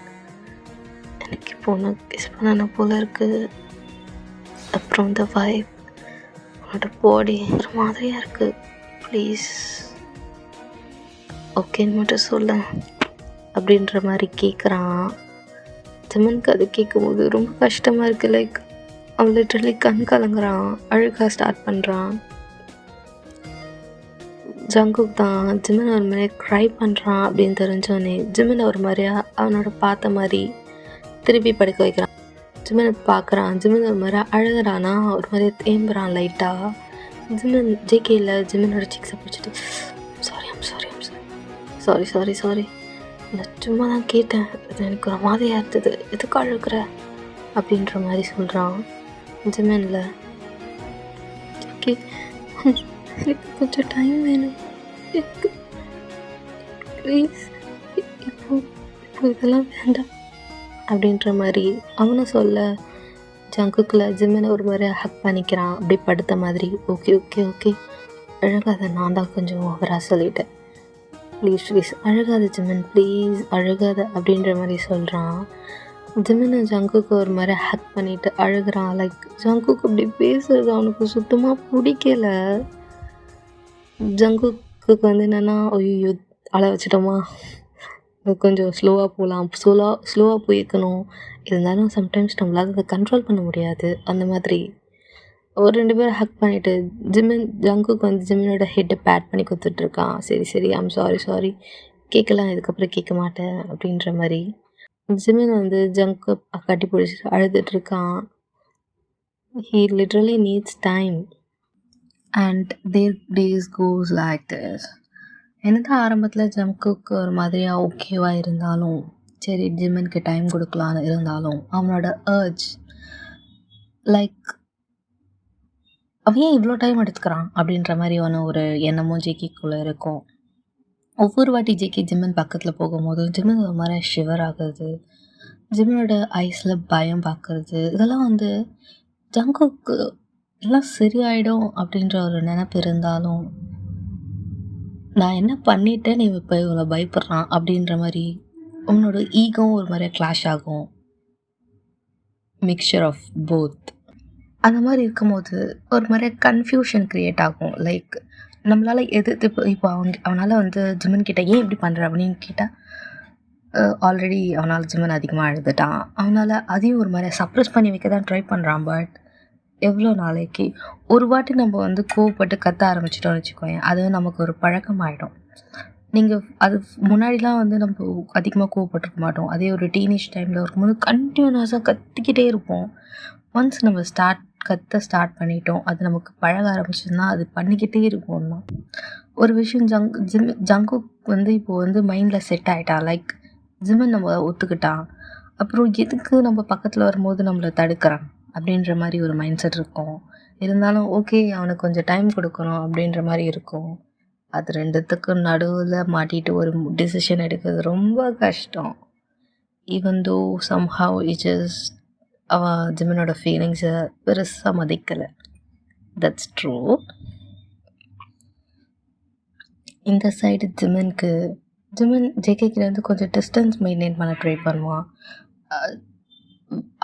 எனக்கு இப்போ ஒன்று கிஸ் பண்ண போல இருக்குது. அப்புறம் இந்த வைப், உன்னோட பாடி ஒரு மாதிரியாக இருக்குது. ப்ளீஸ் ஓகேன்னு மட்டும் சொல்ல அப்படின்ற மாதிரி கேட்குறான். ஜிமனுக்கு அது கேட்கும்போது ரொம்ப கஷ்டமாக இருக்குது. லைக் அவன் லிட்டரலி கண் கலங்குறான், அழுக ஸ்டார்ட் பண்ணுறான். ஜங்குக் தான் ஜிமன் ஒரு மாதிரி க்ரை பண்ணுறான் அப்படின்னு தெரிஞ்சோடனே ஜிமன் ஒரு மாதிரியா அவனோட பார்த்த மாதிரி திருப்பி படுக்க வைக்கிறான். ஜிமனை பார்க்குறான். ஜிமன் ஒரு மாதிரி அழுகிறானா, ஒரு மாதிரி தேம்புறான் லைட்டாக. ஜிமன் ஜேகேயில் ஜிமனோட சிக்ஸை பிடிச்சிட்டு சாரி நான் சும்மா தான் கேட்டேன், அது எனக்கு ஒரு மாதிரியாக இருந்தது, எதுக்கு அழுகிற அப்படின்ற மாதிரி சொல்கிறான். ஜிமனில் ஜேகே எனக்கு கொஞ்சம் டைம் வேணும், எனக்கு ப்ளீஸ் இப்போ இதெல்லாம் வேண்டாம் அப்படின்ற மாதிரி அவனை சொல்ல ஜங்குக்கில் ஜிம்மனை ஒரு மாதிரி ஹக் பண்ணிக்கிறான், அப்படி படுத்த மாதிரி. ஓகே அழுகாத, நான் தான் கொஞ்சம் ஓவராக சொல்லிட்டேன், ப்ளீஸ் அழுகாத ஜிம்மன், ப்ளீஸ் அழுகாத அப்படின்ற மாதிரி சொல்கிறான். ஜிம்மனை ஜங்குக்கு ஒரு மாதிரி ஹக் பண்ணிவிட்டு அழுகிறான். லைக் ஜங்குக்கு அப்படி பேசுறது அவனுக்கு சுத்தமாக பிடிக்கல. ஜங்குக்கு வந்து என்னென்னா, ஐயோ அழ வச்சிட்டோமா, கொஞ்சம் ஸ்லோவாக போகலாம், ஸ்லோவாக போயிருக்கணும், இருந்தாலும் சம்டைம்ஸ் நம்மளால் அதை கண்ட்ரோல் பண்ண முடியாது. அந்த மாதிரி ஒரு 2 பேரும் ஹக் பண்ணிவிட்டு ஜங்குக்கு வந்து ஜிம்மனோட ஹெட்டை பேட் பண்ணி கொடுத்துட்ருக்கான். சரி ஐம் சாரி கேட்கலாம், இதுக்கப்புறம் கேட்க மாட்டேன் அப்படின்ற மாதிரி. ஜிம்மன் வந்து ஜங்கு கட்டி பிடிச்சிட்டு அழுதுட்ருக்கான். He literally needs time and their days goes like this. என்னதான் ஆரம்பத்தில் ஜங்குக்கு ஒரு மாதிரியாக ஓகேவாக இருந்தாலும், சரி ஜிம்மனுக்கு டைம் கொடுக்கலான்னு இருந்தாலும், அவனோட அர்ஜ் லைக் அவன் ஏன் இவ்வளோ டைம் எடுத்துக்கிறான் அப்படின்ற மாதிரியான ஒரு எண்ணமும் ஜேகேக்குள்ளே இருக்கும். ஒவ்வொரு வாட்டி ஜிம்மன் பக்கத்தில் போகும்போது ஜிம்மன் ஒரு மாதிரி ஷிவர் ஆகுறது, ஜிம்மனோட ஐஸில் பயம் பார்க்குறது, இதெல்லாம் வந்து ஜங்குக்கு எல்லாம் சரியாயிடும் அப்படின்ற ஒரு நினைப்பு இருந்தாலும், நான் என்ன பண்ணிட்டேன் நீ இப்போ இவ்வளோ பயப்படுறான் அப்படின்ற மாதிரி உன்னோட ஈகவும் ஒரு மாதிரியாக கிளாஷ் ஆகும். Mixture of both. அந்த மாதிரி இருக்கும்போது ஒரு மாதிரியாக கன்ஃபியூஷன் க்ரியேட் ஆகும். லைக் நம்மளால் இப்போ அவனால் வந்து ஜிம்மன் கிட்ட ஏன் இப்படி பண்ணுற அப்படின்னு கேட்டால், ஆல்ரெடி அவனால் ஜிம்மன் அதிகமாக அழுதுட்டான். அவனால் அதையும் ஒரு மாதிரியாக சப்ரெஸ் பண்ணி வைக்க தான் ட்ரை பண்ணுறான். பட் எவ்வளோ நாளைக்கு ஒரு வாட்டி நம்ம வந்து கோவப்பட்டு கத்த ஆரம்பிச்சிட்டோம்னு வச்சுக்கோங்க, அது நமக்கு ஒரு பழக்கமாயிடும். நீங்கள் அது முன்னாடிலாம் வந்து நம்ம அதிகமாக கோவப்பட்டிருக்க மாட்டோம். அதே ஒரு டீனேஜ் டைமில் இருக்கும்போது கண்டினியூஸாக கத்திக்கிட்டே இருப்போம். ஒன்ஸ் நம்ம கத்த ஸ்டார்ட் பண்ணிட்டோம், அது நமக்கு பழக ஆரம்பிச்சதுன்னா அது பண்ணிக்கிட்டே இருப்போம்னா. ஒரு விஷயம் ஜங்குக் வந்து இப்போது வந்து மைண்டில் செட் ஆகிட்டான். லைக் ஜிம்மன் நம்ம ஒத்துக்கிட்டான், அப்புறம் எதுக்கு நம்ம பக்கத்தில் வரும்போது நம்மளை தடுக்கிறான் அப்படின்ற மாதிரி ஒரு மைண்ட் செட் இருக்கும். இருந்தாலும் ஓகே அவனுக்கு கொஞ்சம் டைம் கொடுக்கணும் அப்படின்ற மாதிரி இருக்கும். அது ரெண்டுத்துக்கும் நடுவில் மாட்டிட்டு ஒரு டிசிஷன் எடுக்கிறது ரொம்ப கஷ்டம். ஈவன் தோ சம்ஹவ் அவன் ஜிம்மனோட ஃபீலிங்ஸை பெருசாக மதிக்கலை. That's true. இந்த சைடு ஜிம்மன் ஜேகேக்கிலேருந்து கொஞ்சம் டிஸ்டன்ஸ் மெயின்டைன் பண்ண ட்ரை பண்ணுவான்.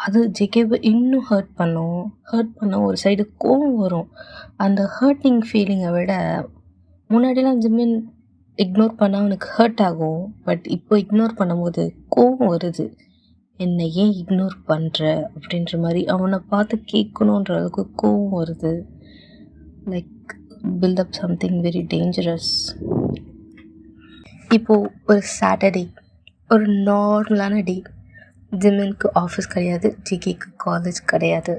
அது ஜேகேவை இன்னும் ஹர்ட் பண்ண ஒரு சைடு கோவம் வரும். அந்த ஹர்ட்டிங் ஃபீலிங்கை விட முன்னாடிலாம் ஜிம்மன் இக்னோர் பண்ணால் அவனுக்கு ஹர்ட் ஆகும். பட் இப்போ இக்னோர் பண்ணும்போது கோவம் வருது. என்னை ஏன் இக்னோர் பண்ணுற அப்படின்ற மாதிரி அவனை பார்த்து கேட்கணுன்ற அளவுக்கு கோவம் வருது. Like build up something very dangerous. இப்போது ஒரு சாட்டர்டே, ஒரு நார்மலான டே. ஜிம்மனுக்கு ஆஃபீஸ் கிடையாது, ஜிகேக்கு காலேஜ் கிடையாது.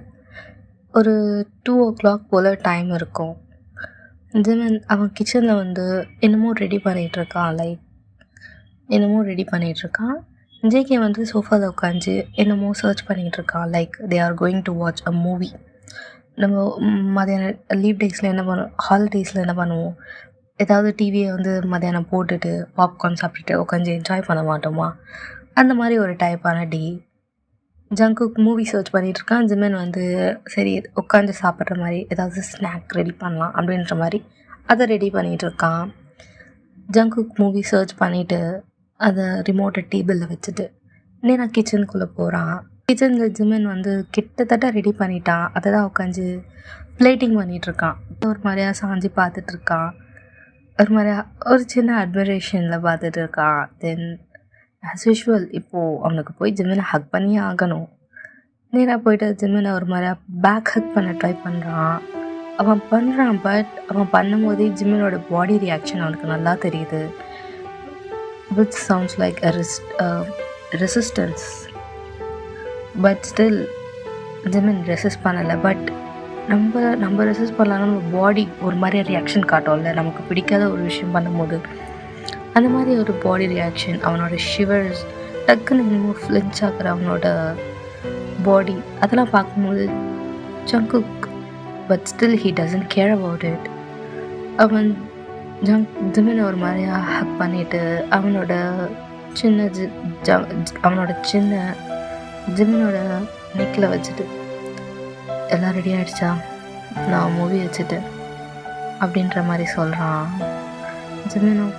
ஒரு 2 o'clock போல் டைம் இருக்கும். ஜிம்மன் அவன் கிச்சனில் வந்து என்னமோ ரெடி பண்ணிகிட்ருக்கான். ஜேகே வந்து சோஃபாவில் உட்காந்து என்னமோ சர்ச் பண்ணிகிட்ருக்கான். Like they are going to watch a movie. நம்ம மதியானம் லீவ் டேஸில் என்ன பண்ணுவோம், ஹாலிடேஸில் என்ன பண்ணுவோம், ஏதாவது டிவியை வந்து மதியானம் போட்டுட்டு பாப்கார்ன் சாப்பிட்டுட்டு உட்காந்து என்ஜாய் பண்ண மாட்டோமா? அந்த மாதிரி ஒரு டைப்பான டே. ஜங்குக் மூவி சர்ச் பண்ணிகிட்ருக்கான். ஜிம்மன் வந்து சரி உட்காந்து சாப்பிட்ற மாதிரி ஏதாவது ஸ்நாக் ரெடி பண்ணலாம் அப்படின்ற மாதிரி அதை ரெடி பண்ணிகிட்ருக்கான். ஜங்குக் மூவி சர்ச் பண்ணிவிட்டு அதை ரிமோட்டை டேபிளில் வச்சுட்டு நேராக கிச்சனுக்குள்ளே போகிறான். கிச்சனில் ஜிமின் வந்து கிட்டத்தட்ட ரெடி பண்ணிட்டான். அதை தான் உட்காந்து பிளேட்டிங் பண்ணிகிட்ருக்கான். ஒரு மாதிரியாக சாஞ்சி பார்த்துட்ருக்கான். ஒரு மாதிரியாக ஒரு சின்ன அட்மிரேஷனில் பார்த்துட்டு இருக்கான். தென் ஆஸ் யூஷுவல் இப்போது அவனுக்கு போய் ஜிமினை ஹக் பண்ணியே ஆகணும். நேராக போய்ட்டு ஜிமினை ஒரு மாதிரியாக பேக் ஹக் பண்ண ட்ரை பண்ணுறான். அவன் பண்ணுறான். பட் அவன் பண்ணும்போதே ஜிமினோட பாடி ரியாக்ஷன் அவனுக்கு நல்லா தெரியுது. which sounds like a resistance. But still Jimin resist பண்ணலை. பட் நம்ம ரெசிஸ்ட் பண்ணலாம்னா நம்ம பாடி ஒரு மாதிரி ரியாக்ஷன் காட்டும்ல, நமக்கு பிடிக்காத ஒரு விஷயம் பண்ணும்போது அந்த மாதிரி ஒரு பாடி ரியாக்ஷன். அவனோட ஷிவர்ஸ் டக்குன்னு இன்னும் ஃப்ளின்ச் ஆகிற அவனோட பாடி அதெல்லாம் பார்க்கும்போது Jungkook but still he doesn't care about it. அவன் ஜிமினை ஒரு மாதிரியாக ஹக் பண்ணிவிட்டு அவனோட சின்ன ஜிமினோட நெக்கில் வச்சுட்டு எல்லாம் ரெடி ஆகிடுச்சா, நான் மூவி வச்சுட்டேன் அப்படின்ற மாதிரி சொல்கிறான். ஜிமினும்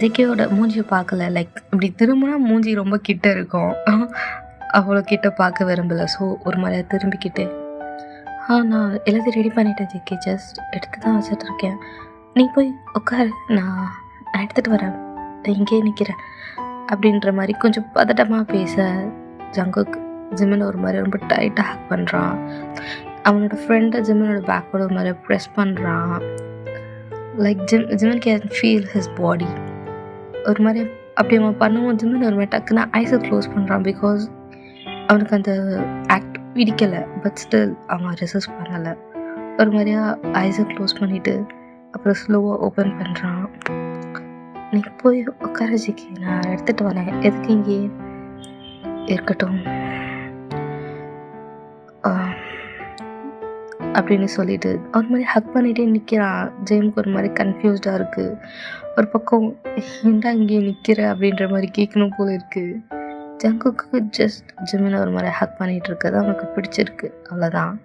ஜேகேயோட மூஞ்சியை பார்க்கல. லைக் இப்படி திரும்பினா மூஞ்சி ரொம்ப கிட்ட இருக்கும், அவ்வளோ கிட்ட பார்க்க விரும்பலை. ஸோ ஒரு மாதிரியாக திரும்பிக்கிட்டு நான் எல்லாத்தையும் ரெடி பண்ணிட்டேன் ஜேகே, ஜஸ்ட் எடுத்து தான் வச்சிட்ருக்கேன், நீ போய் உட்காரு, நான் எடுத்துகிட்டு வரேன், இங்கேயே நிற்கிறேன் அப்படின்ற மாதிரி கொஞ்சம் பதட்டமாக பேச ஜங்குக் ஜிமின் ஒரு மாதிரி ரொம்ப டைட்டாக ஹேக் பண்ணுறான். அவனோட ஃப்ரெண்டை ஜிமினோட பேக்கோட ஒரு மாதிரி ப்ரெஸ் பண்ணுறான். Like Jimin can feel his body. ஒரு மாதிரி அப்படி அவன் பண்ணுவோம் ஜிமின் ஒரு மாதிரி டக்குன்னு ஐஸை க்ளோஸ் பண்ணுறான். பிகாஸ் அவனுக்கு அந்த ஆக்ட் பிடிக்கலை. பட் ஸ்டில் அவன் ரெசிஸ்ட் பண்ணலை. ஒரு மாதிரியாக ஐஸை க்ளோஸ் பண்ணிவிட்டு அப்புறம் ஸ்லோவாக ஓப்பன் பண்ணுறான். நீ போய் உட்கார ஜிக்கி, நான் எடுத்துகிட்டு வரேன், எதுக்கு இங்கே இருக்கட்டும் அப்படின்னு சொல்லிட்டு ஒரு மாதிரி ஹக் பண்ணிகிட்டே நிற்கிறான். ஜேமுக்கு ஒரு மாதிரி கன்ஃபியூஸ்டாக இருக்குது. ஒரு பக்கம் ஏன்டா இங்கே நிற்கிற அப்படின்ற மாதிரி கேட்கணும் போல இருக்குது. ஜங்குக்கு ஜஸ்ட் ஜிமினை ஒரு மாதிரி ஹக் பண்ணிகிட்டு இருக்கிறது அவனுக்கு பிடிச்சிருக்கு, அவ்வளோதான்.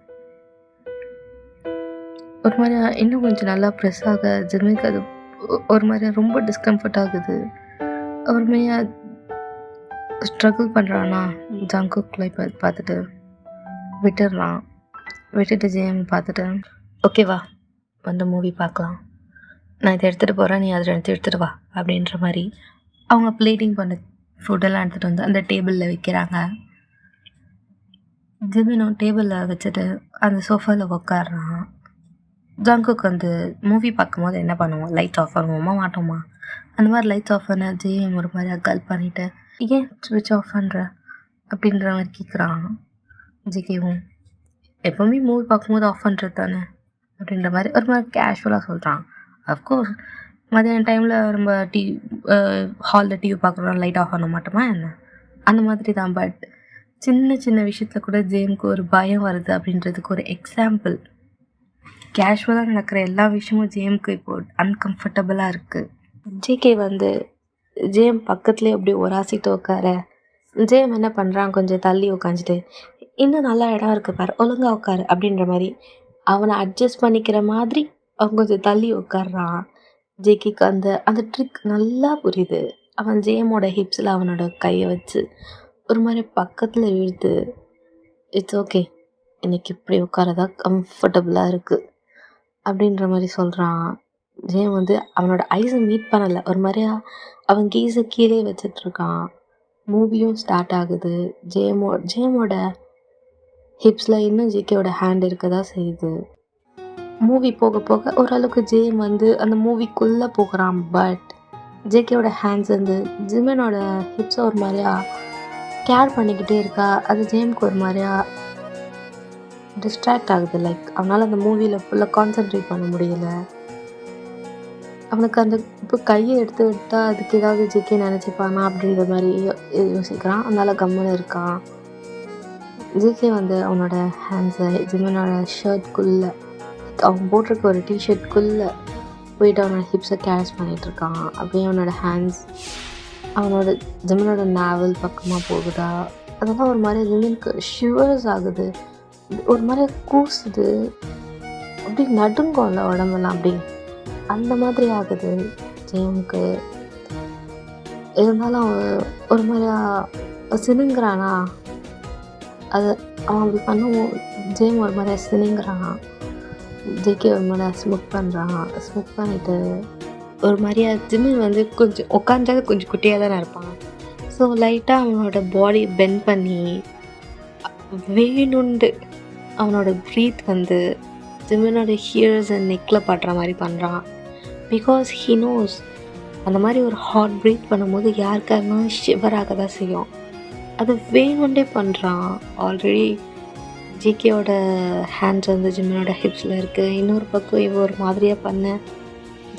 ஒரு மாதிரி இன்னும் கொஞ்சம் நல்லா ப்ரெஸ் ஆக ஜிமினுக்கு அது ஒரு மாதிரி ரொம்ப டிஸ்கம்ஃபர்ட் ஆகுது. ஒரு மாதிரியாக ஸ்ட்ரகிள் பண்ணுறான்னா ஜங்குக்குள்ளே பார்த்துட்டு விட்டுடுறான். விட்டுட்டு ஜேம் பார்த்துட்டு ஓகேவா வந்து மூவி பார்க்கலாம், நான் இதை எடுத்துகிட்டு போகிறேன், நீ அதில் எடுத்துகிட்டு வா அப்படின்ற மாதிரி அவங்க பிளேட்டிங் பண்ண ஃபுட்டெல்லாம் எடுத்துகிட்டு வந்து அந்த டேபிளில் வைக்கிறாங்க. ஜிமினும் டேபிளில் வச்சுட்டு அந்த சோஃபாவில் உட்காடுறான். ஜங்குக்கு வந்து மூவி பார்க்கும்போது என்ன பண்ணுவோம், லைட்ஸ் ஆஃப் பண்ணுவோமா மாட்டோமா, அந்த மாதிரி லைட்ஸ் ஆஃப் பண்ண ஜேஎம் ஒரு மாதிரி கல் பண்ணிவிட்டு ஏன் ஸ்விட்ச் ஆஃப் பண்ணுற அப்படின்ற மாதிரி கேட்குறான். ஜிகேவும் எப்போவுமே மூவி பார்க்கும்போது ஆஃப் பண்ணுறது தானே அப்படின்ற மாதிரி ஒரு மாதிரி கேஷுவலாக சொல்கிறான். அஃப்கோர்ஸ் மதியான டைமில் நம்ம ஹாலில் டிவி பார்க்குறோம், லைட் ஆஃப் பண்ண மாட்டோமா என்ன, அந்த மாதிரி தான். பட் சின்ன சின்ன விஷயத்தில் கூட ஜேமுக்கு ஒரு பயம் வருது அப்படின்றதுக்கு ஒரு எக்ஸாம்பிள். கேஷுவலாக நடக்கிற எல்லா விஷயமும் ஜேமுக்கு இப்போது அன்கம்ஃபர்டபுளாக இருக்குது. ஜேகே வந்து ஜேம் பக்கத்துலேயே அப்படி ஒராசிட்டு உட்கார ஜேம் என்ன பண்ணுறான், கொஞ்சம் தள்ளி உட்காந்துட்டு இன்னும் நல்லா இடம் இருக்குது பாரு, ஒழுங்காக உட்காரு அப்படின்ற மாதிரி அவனை அட்ஜஸ்ட் பண்ணிக்கிற மாதிரி அவன் கொஞ்சம் தள்ளி உட்காடுறான். ஜேகேக்கு அந்த ட்ரிக் நல்லா புரியுது. அவன் ஜேமோட ஹிப்ஸில் அவனோட கையை வச்சு ஒரு மாதிரி பக்கத்தில் இழுத்து இட்ஸ் ஓகே, எனக்கு இப்படி உட்காரதா கம்ஃபர்டபுளாக இருக்குது அப்படின்ற மாதிரி சொல்கிறான். ஜேம் வந்து அவனோட ஐஸை மீட் பண்ணலை, ஒரு மாதிரியா அவன் கீஸை கீழே வச்சிட்ருக்கான். மூவியும் ஸ்டார்ட் ஆகுது. ஜேமோட ஹிப்ஸில் இன்னும் ஜேகேவோட ஹேண்ட் இருக்க தான் செய்யுது. மூவி போக போக ஓரளவுக்கு ஜேம் வந்து அந்த மூவிக்குள்ளே போகிறான். பட் ஜேகேவோட ஹேண்ட்ஸ் வந்து ஜிமினோட ஹிப்ஸை ஒரு மாதிரியா கேர் பண்ணிக்கிட்டே இருக்கா. அது ஜேமுக்கு ஒரு மாதிரியா டிஸ்ட்ராக்ட் ஆகுது. லைக் அவனால் அந்த மூவியில் ஃபுல்லாக கான்சென்ட்ரேட் பண்ண முடியல. அவனுக்கு அந்த இப்போ கையை எடுத்து விட்டால் அதுக்கு ஏதாவது ஜேகே நினச்சிப்பானா அப்படின்ற மாதிரி யோசிக்கிறான். அதனால் கம்முன்னு இருக்கான். ஜேகே வந்து அவனோட ஹேண்ட்ஸை ஜிமினோட ஷர்ட்குள்ளே, அவன் போட்டிருக்க ஒரு டிஷர்ட்குள்ளே போயிட்டு அவனோட ஹிப்ஸை கேஷ் பண்ணிகிட்ருக்கான். அப்படியே அவனோட ஹேண்ட்ஸ் அவனோட ஜிமினோட நாவல் பக்கமாக போகுதா. அதெல்லாம் ஒரு மாதிரி ஜிமினுக்கு ஷிவர்ஸ் ஆகுது, ஒரு மாதிரி கூசுது, அப்படி நடுங்கோம்ல உடம்பெல்லாம். அப்படி அந்த மாதிரி ஆகுது ஜெயமுக்கு. இருந்தாலும் அவன் ஒரு மாதிரியா சினுங்கிறானா, அது அவன் அப்படி பண்ணுவோம். ஜெயம் ஒரு மாதிரியா சினுங்கிறானா, ஜேகே ஒரு மாதிரியா ஸ்மோக் பண்ணுறான். ஸ்மோக் பண்ணிவிட்டு ஒரு மாதிரியா ஜிமின் வந்து கொஞ்சம் உட்காந்தாது கொஞ்சம் குட்டியாக தானே இருப்பான். ஸோ லைட்டாக அவனோட பாடி பெண்ட் பண்ணி வேணுண்டு அவனோட ப்ரீத் வந்து ஜிமினோட ஹியர்ஸ் அண்ட் நெக்கில் படுற மாதிரி பண்ணுறான். பிகாஸ் ஹீ நோஸ் அந்த மாதிரி ஒரு ஹாட் ப்ரீத் பண்ணும்போது யாருக்காருனா ஷிவராக தான் செய்யும். அது வேணுண்டே பண்ணுறான். ஆல்ரெடி ஜேகேயோட ஹேண்ட்ஸ் வந்து ஜிமினோட ஹிப்ஸில் இருக்குது. இன்னொரு பக்கம் இவன் ஒரு மாதிரியாக பண்ண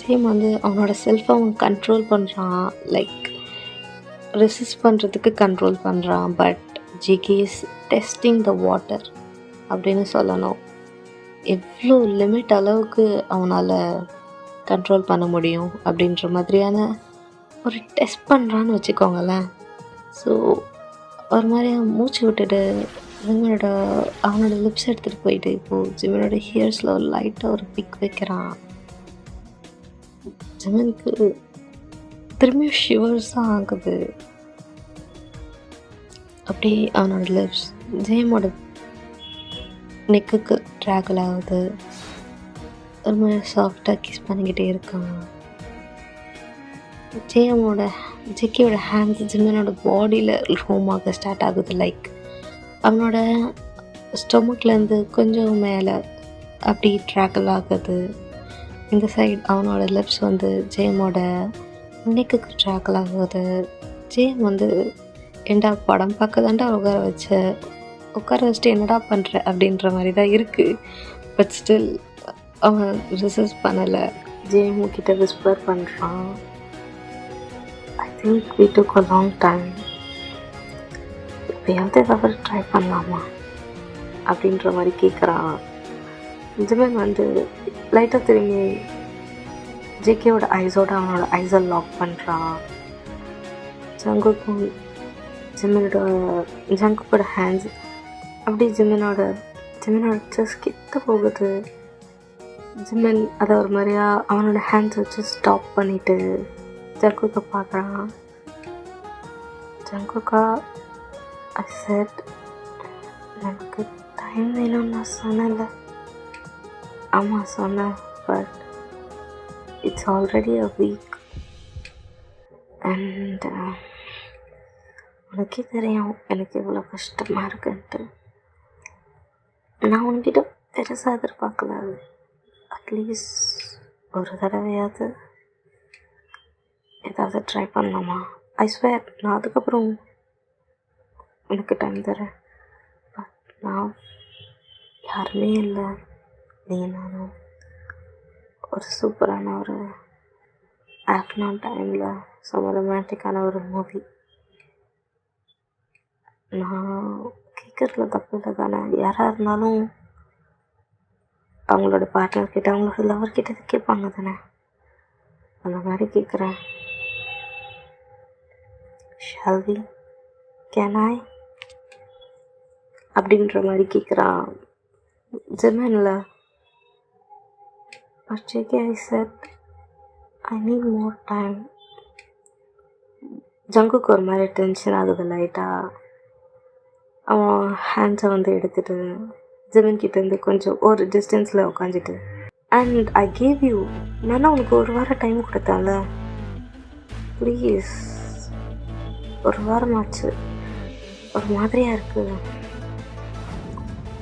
ஜெயம் வந்து அவனோட செல்ஃபை அவன் கண்ட்ரோல் பண்ணுறான். லைக் ரெசிஸ்ட் பண்ணுறதுக்கு கண்ட்ரோல் பண்ணுறான். But JK is testing the water அப்படின்னு சொல்லணும். எவ்வளோ லிமிட் அளவுக்கு அவனால் கண்ட்ரோல் பண்ண முடியும் அப்படின்ற மாதிரியான ஒரு டெஸ்ட் பண்ணுறான்னு வச்சுக்கோங்களேன். ஸோ ஒரு மாதிரி மூச்சு விட்டுட்டு அவனோட லிப்ஸ் எடுத்துகிட்டு போயிட்டு இப்போது ஜிமினோட ஹியர்ஸில் ஒரு லைட்டாக ஒரு பிக் வைக்கிறான். ஜிமினுக்கு திரும்பியும் ஷிவர்ஸ் தான் ஆகுது. அப்படி அவனோட லிப்ஸ் ஜெயமோட நெக்குக்கு ட்ராகல் ஆகுது. ஒரு மாதிரி சாஃப்டாக கிஸ் பண்ணிக்கிட்டே இருக்கான். ஜேகேயோட ஹேண்ட்ஸ் ஜிமினோட பாடியில் ரோமாக ஸ்டார்ட் ஆகுது. லைக் அவனோட ஸ்டொமக்லேருந்து கொஞ்சம் மேலே அப்படி ட்ராகல் ஆகுது. இந்த சைடு அவனோட லிப்ஸ் வந்து ஜெயமோட நெக்குக்கு ட்ராகல் ஆகுது. ஜெயம் வந்து ஏண்டா படம் பார்க்க தாண்டா உட்கார வச்சுட்டு என்னடா பண்ணுற அப்படின்ற மாதிரி தான் இருக்குது. பட் ஸ்டில் அவன் ரெசிஸ்ட் பண்ணலை. ஜெயமு கிட்ட விஸ்பர் பண்ணுறான். I think we took a long time. எப்போயாவது ஏதாவது ட்ரை பண்ணலாமா அப்படின்ற மாதிரி கேட்குறான். ஜிமின் வந்து லைட்டாக திரும்பி ஜேகேயோட ஐஸோட அவனோட ஐஸை லாக் பண்ணுறான். ஜங்குக்கோட ஹேண்ட்ஸ் அப்படி ஜிமினோட செஸ்ட் கிட்ட போகுது. ஜிமின் அதை ஒரு மாதிரியா அவனோட ஹேண்ட்ஸ் வச்சு ஸ்டாப் பண்ணிவிட்டு ஜங்குக்கை பார்க்குறான். ஜங்குக்கா, ஐ செட் எனக்கு டைம் வேணும்னு நான் சொன்னேன்ல. ஆமாம் சொன்னேன். But it's already a week and உனக்கே தெரியும் எனக்கு எவ்வளோ கஷ்டமாக இருக்குன்ட்டு. நான் உன்கிட்ட பெருசாக எதிர்பார்க்கல. அட்லீஸ்ட் ஒரு தடவையாவது ஏதாவது ட்ரை பண்ணலாமா? ஐ ஸ்வேர் நான் அதுக்கப்புறம் எனக்கு டைம் தரேன். பட் நான் யாருமே இல்லை, நீ நானும் ஒரு சூப்பரான ஒரு ஆஃப்டர்நூன் டைமில் செம்ம ரொமான்டிக்கான ஒரு மூவி. நான் கேட்குறதுல தப்பு இல்லை தானே? யாராக இருந்தாலும் அவங்களோட பார்ட்னர்கிட்ட அவங்களோட லவர்கிட்ட கேட்பாங்க தானே? அந்த மாதிரி கேட்குறேன். ஷால் வி, கேன் ஐ அப்படின்ற மாதிரி கேட்குறான் ஜிமின்ல. But JK, I said, I need more time. ஜங்குக்கு ஒரு மாதிரி டென்ஷன் ஆகுது லைட்டாக. அவன் ஹேண்ட்ஸை வந்து எடுத்துகிட்டு ஜிமின் கிட்டேருந்து கொஞ்சம் ஒரு டிஸ்டன்ஸில் உட்காந்துட்டு, அண்ட் ஐ கேவ் யூ, நான் உனக்கு ஒரு வாரம் டைம் கொடுத்தேன்ல, ப்ளீஸ். ஒரு வாரமாச்சு, ஒரு மாதிரியாக இருக்குது.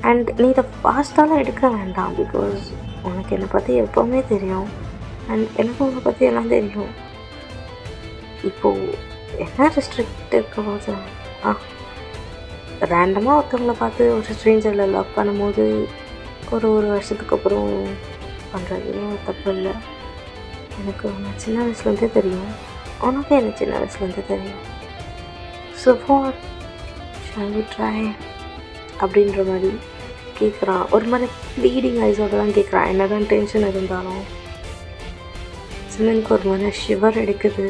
அண்ட் நீ இதை ஃபாஸ்ட்டாலாம் எடுக்க வேண்டாம். பிகாஸ் உனக்கு என்னை பற்றி எப்போவுமே தெரியும், அண்ட் எனக்கு உன்னை பற்றி எல்லாம் தெரியும். இப்போது என்ன ரெஸ்ட்ரிக்ட் இருக்க போது ரேண்டமாக ஒருத்தவங்களை பார்த்து ஒரு ஸ்ட்ரேஞ்சரில் லவ் பண்ணும்போது ஒரு வருஷத்துக்கு அப்புறம் பண்ணுறது தப்பு இல்லை. எனக்கு உன்னை சின்ன வயசுலேருந்தே தெரியும், உனக்கு எனக்கு சின்ன வயசுலேருந்தே தெரியும். So for shall we try அப்படின்ற மாதிரி கேட்குறான். ஒரு மாதிரி ப்ளீடிங் ஐஸோட தான் கேட்குறான். என்ன தான் டென்ஷன் இருந்தாலும் சின்னனுக்கு ஒரு மாதிரி ஷிவர் எடுக்குது.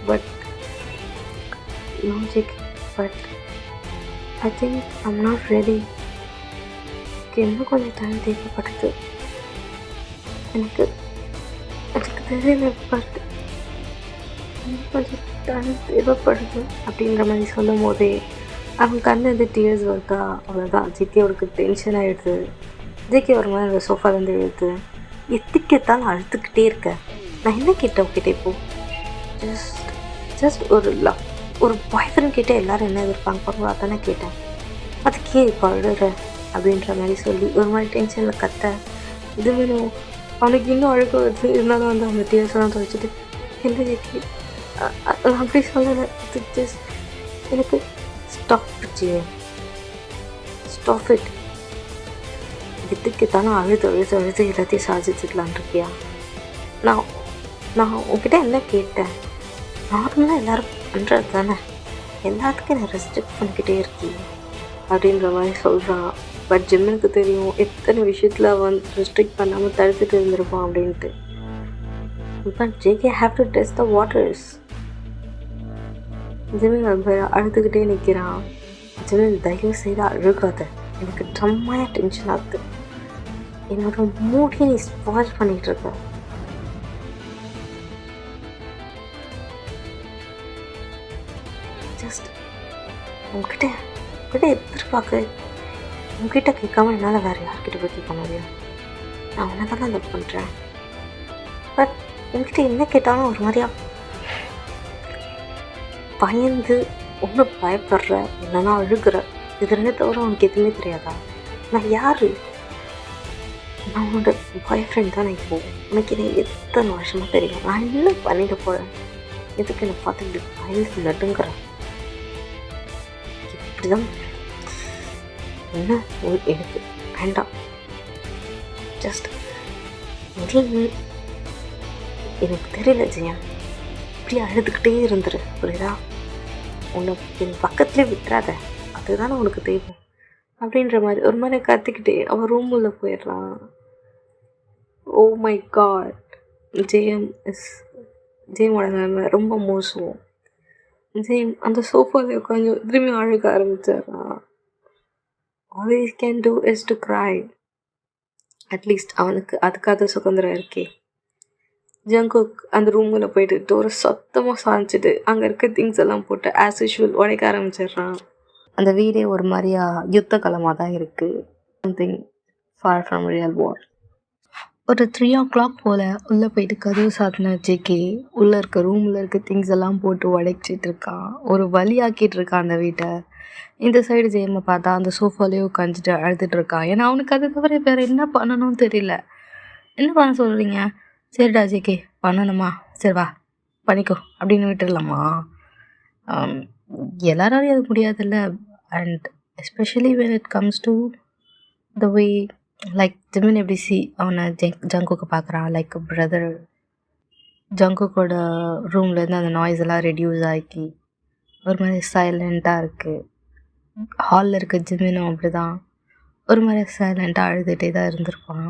But logic, but I think I'm not ready. இன்னும் கொஞ்சம் டைம் தேவைப்படுது. எனக்கு தெரியல, பட் கொஞ்சம் டைம் தேவைப்படுது அப்படின்ற மாதிரி சொல்லும் போதே அவன் கண்ணில் டீயர்ஸ் வருதா. அவ்வளோதான், ஜிகேவுக்கு டென்ஷன் ஆகிடுது. ஜிகே ஒரு மாதிரி அந்த சோஃபாலேருந்து எழுது, எத்திக்கத்தாலும் அழுத்துக்கிட்டே இருக்க. நான் என்ன கேட்டேன் உங்ககிட்ட இப்போது? ஜஸ்ட் ஒரு பாய் ஃப்ரெண்ட் கிட்டே எல்லோரும் என்ன எதிர்ப்பாங்க பாருங்களோ அதானே கேட்டேன். அதுக்கே இப்போ அழுற அப்படின்ற மாதிரி சொல்லி ஒரு மாதிரி டென்ஷனில் கத்த. இது வேணும் அவனுக்கு இன்னும் அழுக வருது. இருந்தாலும் வந்து அந்த டீயர்ஸ்லாம் துவைச்சிட்டு என்ன ஜிகே நான் அப்படி சொல்லலை, ஜஸ்ட் எனக்கு ஸ்டாப் இட். எதுக்குத்தானே அழுது எல்லாத்தையும் சாதிச்சுக்கலான் இருக்கியா? நான் உங்ககிட்ட என்ன கேட்டேன்? நார்மலாக எல்லோரும் பண்ணுறது தானே, எல்லாத்துக்கும் நான் ரெஸ்ட்ரிக்ட் பண்ணிக்கிட்டே இருக்கீங்க அப்படின்ற மாதிரி சொல்கிறான். பட் ஜிம்முக்கு தெரியும் எத்தனை விஷயத்தில் அவன் ரெஸ்ட்ரிக்ட் பண்ணாமல் தடுத்துட்டு இருந்திருப்பான் அப்படின்ட்டு. But JK have to test the waters. Jimin அழுதுகிட்டே நிற்கிறான். ஜிமின் தயவு செய்து அழுகாத, எனக்கு செம்மையாக டென்ஷன் ஆகுது. என்னோட மூடி நீ ஸ்பாயில் பண்ணிகிட்டு இருக்க. ஜஸ்ட் உங்ககிட்ட எதிர்பார்க்க உங்ககிட்ட கேட்காம என்னால் வேறு யார்கிட்ட போய் கேட்க முடியும்? நான் உன்னை தானே லவ் பண்ணுறேன். பட் உங்ககிட்ட என்ன கேட்டாலும் ஒரு மாதிரியா பயந்து ஒன்று பயப்படுற, இல்லைன்னா அழுகிற. இது ரெண்டு தவிர உனக்கு எதுவுமே தெரியாதா? நான் யார்? நான் உன்னோட பாய் ஃப்ரெண்ட் தானே. இப்போது உனக்கு என்ன எத்தனை வருஷமாக தெரியும்? நான் என்ன பண்ணிட்டு போகிறேன்? எதுக்கு என்னை பார்த்து இப்படி பயந்து நடுங்கிறேன்? இப்படி தான் என்ன எனக்கு வேண்டாம். ஜஸ்ட் எனக்கு தெரியல ஜெயன், இப்படி அழுதுகிட்டே இருந்துரு, புரியுதா? உன்னை என் பக்கத்துலேயே விட்டுறாத, அதுதானே உனக்கு தேவை அப்படின்ற மாதிரி ஒரு மாதிரி கத்திக்கிட்டே அவன் ரூமில் போயிடுறான். ஓ மை காட், ஜெயமோட நிலைமை ரொம்ப மோசம். ஜெயம் அந்த சோஃபாவில் உட்காந்து திரும்பி அழுக ஆரம்பிச்சிடுறான். all he can do is to cry. At least அவனுக்கு அதுக்காக சுதந்திரம் இருக்கே. ஜங்குக் அந்த ரூமில் போயிட்டு டோரை சத்தமாக சாய்ச்சிட்டு அங்கே இருக்க திங்ஸ் எல்லாம் போட்டு ஆஸ் யூஷுவல் உடைக்க ஆரம்பிச்சிடுறான். அந்த வீடே ஒரு மாதிரியா யுத்த களமாக தான் இருக்குது. சம்திங் ஃபார் ஃப்ரம் ரியல் வார். ஒரு 3 o'clock போல் உள்ளே போயிட்டு கதவு சாத்தின ஜேகே உள்ளே இருக்க ரூமில் இருக்க திங்ஸ் எல்லாம் போட்டு உடைச்சிட்டு இருக்கான். ஒரு வழியாக்கிட்டு இருக்கான் அந்த வீட்டை. இந்த சைடு ஜெயம்மை பார்த்தா அந்த சோஃபாலேயே உட்காந்துட்டு அழுதுட்டு இருக்கான். ஏன்னா அவனுக்கு அது தவிர வேறு என்ன பண்ணணும்னு தெரியல. என்ன பண்ண சொல்கிறீங்க? சரிடா ஜேகே, பண்ணணுமா? சரி வா பண்ணிக்கோ அப்படின்னு விட்டுடலாமா? எல்லாராலையும் அது முடியாதுல்ல. And especially when it comes to the way like Jimin எப்படி அவனை ஜங்குக்கை பார்க்குறான் லைக் பிரதர். ஜங்குக்கோட ரூம்லேருந்து அந்த நாய்ஸ் எல்லாம் ரெடியூஸ் ஆகி ஒரு மாதிரி சைலண்ட்டாக இருக்குது. ஹாலில் இருக்க ஜிமினும் அப்படி தான் ஒரு மாதிரி சைலண்ட்டாக அழுதுகிட்டே தான் இருந்திருப்பான்.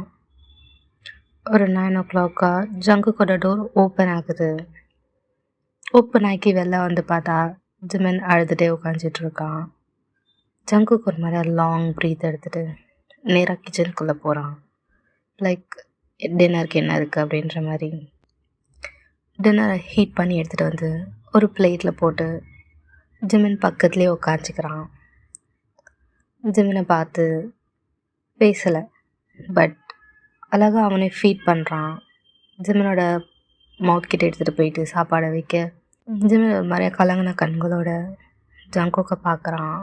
ஒரு 9 o'clock ஜங்குக்கோட டோர் ஓப்பன் ஆகுது. ஓப்பன் ஆக்கி வெளில வந்து பார்த்தா ஜிமின் அழுதுகிட்டே உட்காந்துட்ருக்கான். ஜங்குக்கு ஒரு மாதிரி லாங் ப்ரீத் எடுத்துகிட்டு நேராக கிச்சனுக்குள்ளே போகிறான். லைக் டின்னருக்கு என்ன இருக்குது அப்படின்ற மாதிரி டின்னரை ஹீட் பண்ணி எடுத்துகிட்டு வந்து ஒரு பிளேட்டில் போட்டு ஜிமின் பக்கத்துலேயே உட்காந்துக்கிறான். ஜிமினை பார்த்து பேசலை, பட் அழகாக அவனை ஃபீட் பண்ணுறான். ஜிமினோட மவுத் கிட்ட எடுத்துகிட்டு போயிட்டு சாப்பாடை வைக்க ஜிமின் ஒரு மாதிரியா கலங்கின கண்களோட ஜங்குக்கை பார்க்குறான்.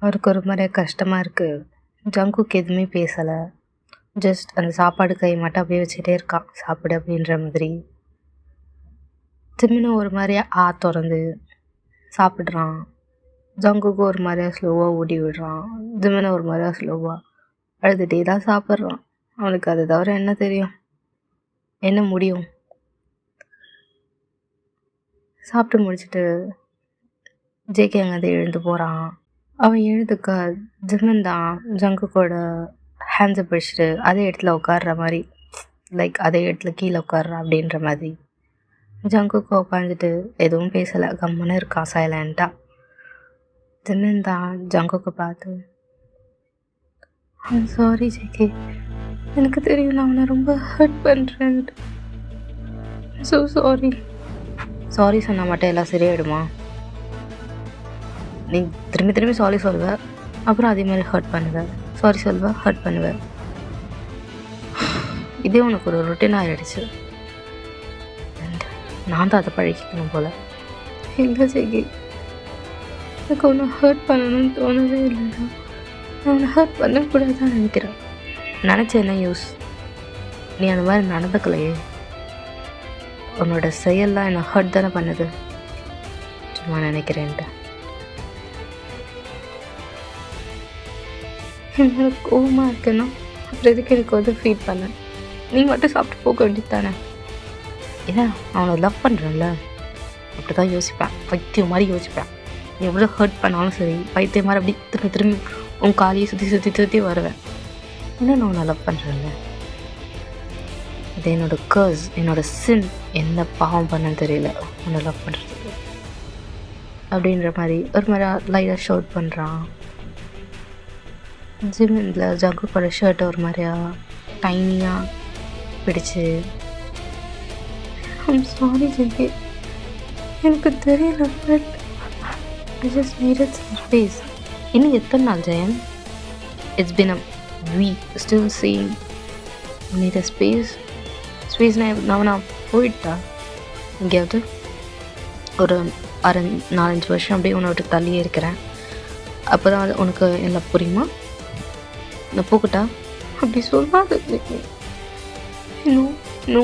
அவருக்கு ஒரு மாதிரியா கஷ்டமாக இருக்குது. ஜங்குக்கு எதுவுமே பேசலை, ஜஸ்ட் அந்த சாப்பாடு கை மட்டும் அப்படியே வச்சுட்டே இருக்கான், சாப்பிடு அப்படின்ற மாதிரி. ஜிமினும் ஒரு மாதிரியா திறந்து சாப்பிட்றான். ஜங்குக்கு ஒரு மாதிரியா ஸ்லோவாக ஊடி விடுறான். ஜிமினை ஒரு மாதிரியா ஸ்லோவாக அழுதுகிட்டே தான் சாப்பிட்றான். அவனுக்கு அது தவிர என்ன தெரியும், என்ன முடியும்? சாப்பிட்டு முடிச்சுட்டு ஜேகே அங்கே எழுந்து போகிறான். அவன் எழுதுக்க ஜிமின் தான் ஜங்குக்கோட ஹேண்ட்ஸை பிடிச்சிட்டு அதே இடத்துல உட்கார்ற மாதிரி, லைக் அதே இடத்துல கீழே உட்கார்ற அப்படின்ற மாதிரி. ஜங்குக்கு உட்காந்துட்டு எதுவும் பேசலை, கம்முன்னு இருக்கான் சைலண்ட்டாக. ஜிமின் தான் ஜங்குக்கு பார்த்து ஐம் சாரி ஜேகே. எனக்கு தெரியும் நான் உன்னை ரொம்ப ஹர்ட் பண்ணுறேன். So sorry. சாரி சொன்னால் மட்டும் எல்லாம் சரியாயிடுமா? நீ திரும்பி திரும்பி சாரி சொல்வ, அப்புறம் அதே மாதிரி ஹர்ட் பண்ணுவேன். சாரி சொல்வேன், ஹர்ட் பண்ணுவேன். இதே உனக்கு ஒரு ரொட்டீன் ஆகிடுச்சு. நான் தான் அதை பழகிக்கணும் போல். இல்லை ஜெகி, எனக்கு ஒன்று ஹர்ட் பண்ணணும்னு தோணவே இல்லைடா. நான் உன்னை ஹர்ட் பண்ணக்கூடாதான் நினைக்கிறேன். நினச்ச என்ன யூஸ்? நீ அந்த மாதிரி நடந்துக்கலையே. உன்னோட செயல்லாம் என்னை ஹர்ட் தானே பண்ணுது. சும்மா நினைக்கிறேன்ட்டு என்னோட கோவமாக இருக்கேன்னா அப்புறம் எதுக்கு எனக்கு வந்து ஃபீட் பண்ண? நீ மட்டும் சாப்பிட்டு போக வேண்டியது தானே. ஏன்னா அவனை லவ் பண்ணுறேன்ல, அப்படி தான் யோசிப்பேன். பைத்தியம் மாதிரி யோசிப்பேன். நீ எவ்வளோ ஹர்ட் பண்ணாலும் சரி, பைத்தியம் மாதிரி அப்படி திரும்பி திரும்பி உன் காலையை சுற்றி வருவேன். ஏன்னா நான் உன்னை லவ் பண்ணுறேன்ல. இது என்னோட கர்ஸ், என்னோட சின். என்ன பாவம் பண்ணன்னு தெரியல உன்னை லவ் பண்ணுறதுக்கு அப்படின்ற மாதிரி ஒரு மாதிரி லைட்டாக ஷர்ட் பண்ணுறான். ஜிம்மில் ஜங்குக்கோட ஷர்ட்டை ஒரு மாதிரியா டைனியாக பிடிச்சு. ஐம் சாரி ஜெகி, எனக்கு தெரியல, but I just needed some space. இன்னும் எத்தனை நாள் Jayan? It's been a week still same need a space. நான் போயிட்டா எங்கேயாவது ஒரு 4-5 வருஷம் அப்படியே உன்னை விட்டு தள்ளியே இருக்கிறேன். அப்போ தான் அது உனக்கு எல்லாம் புரியுமா? நான் போகட்டா? அப்படி சொல்லாத. நோ நோ,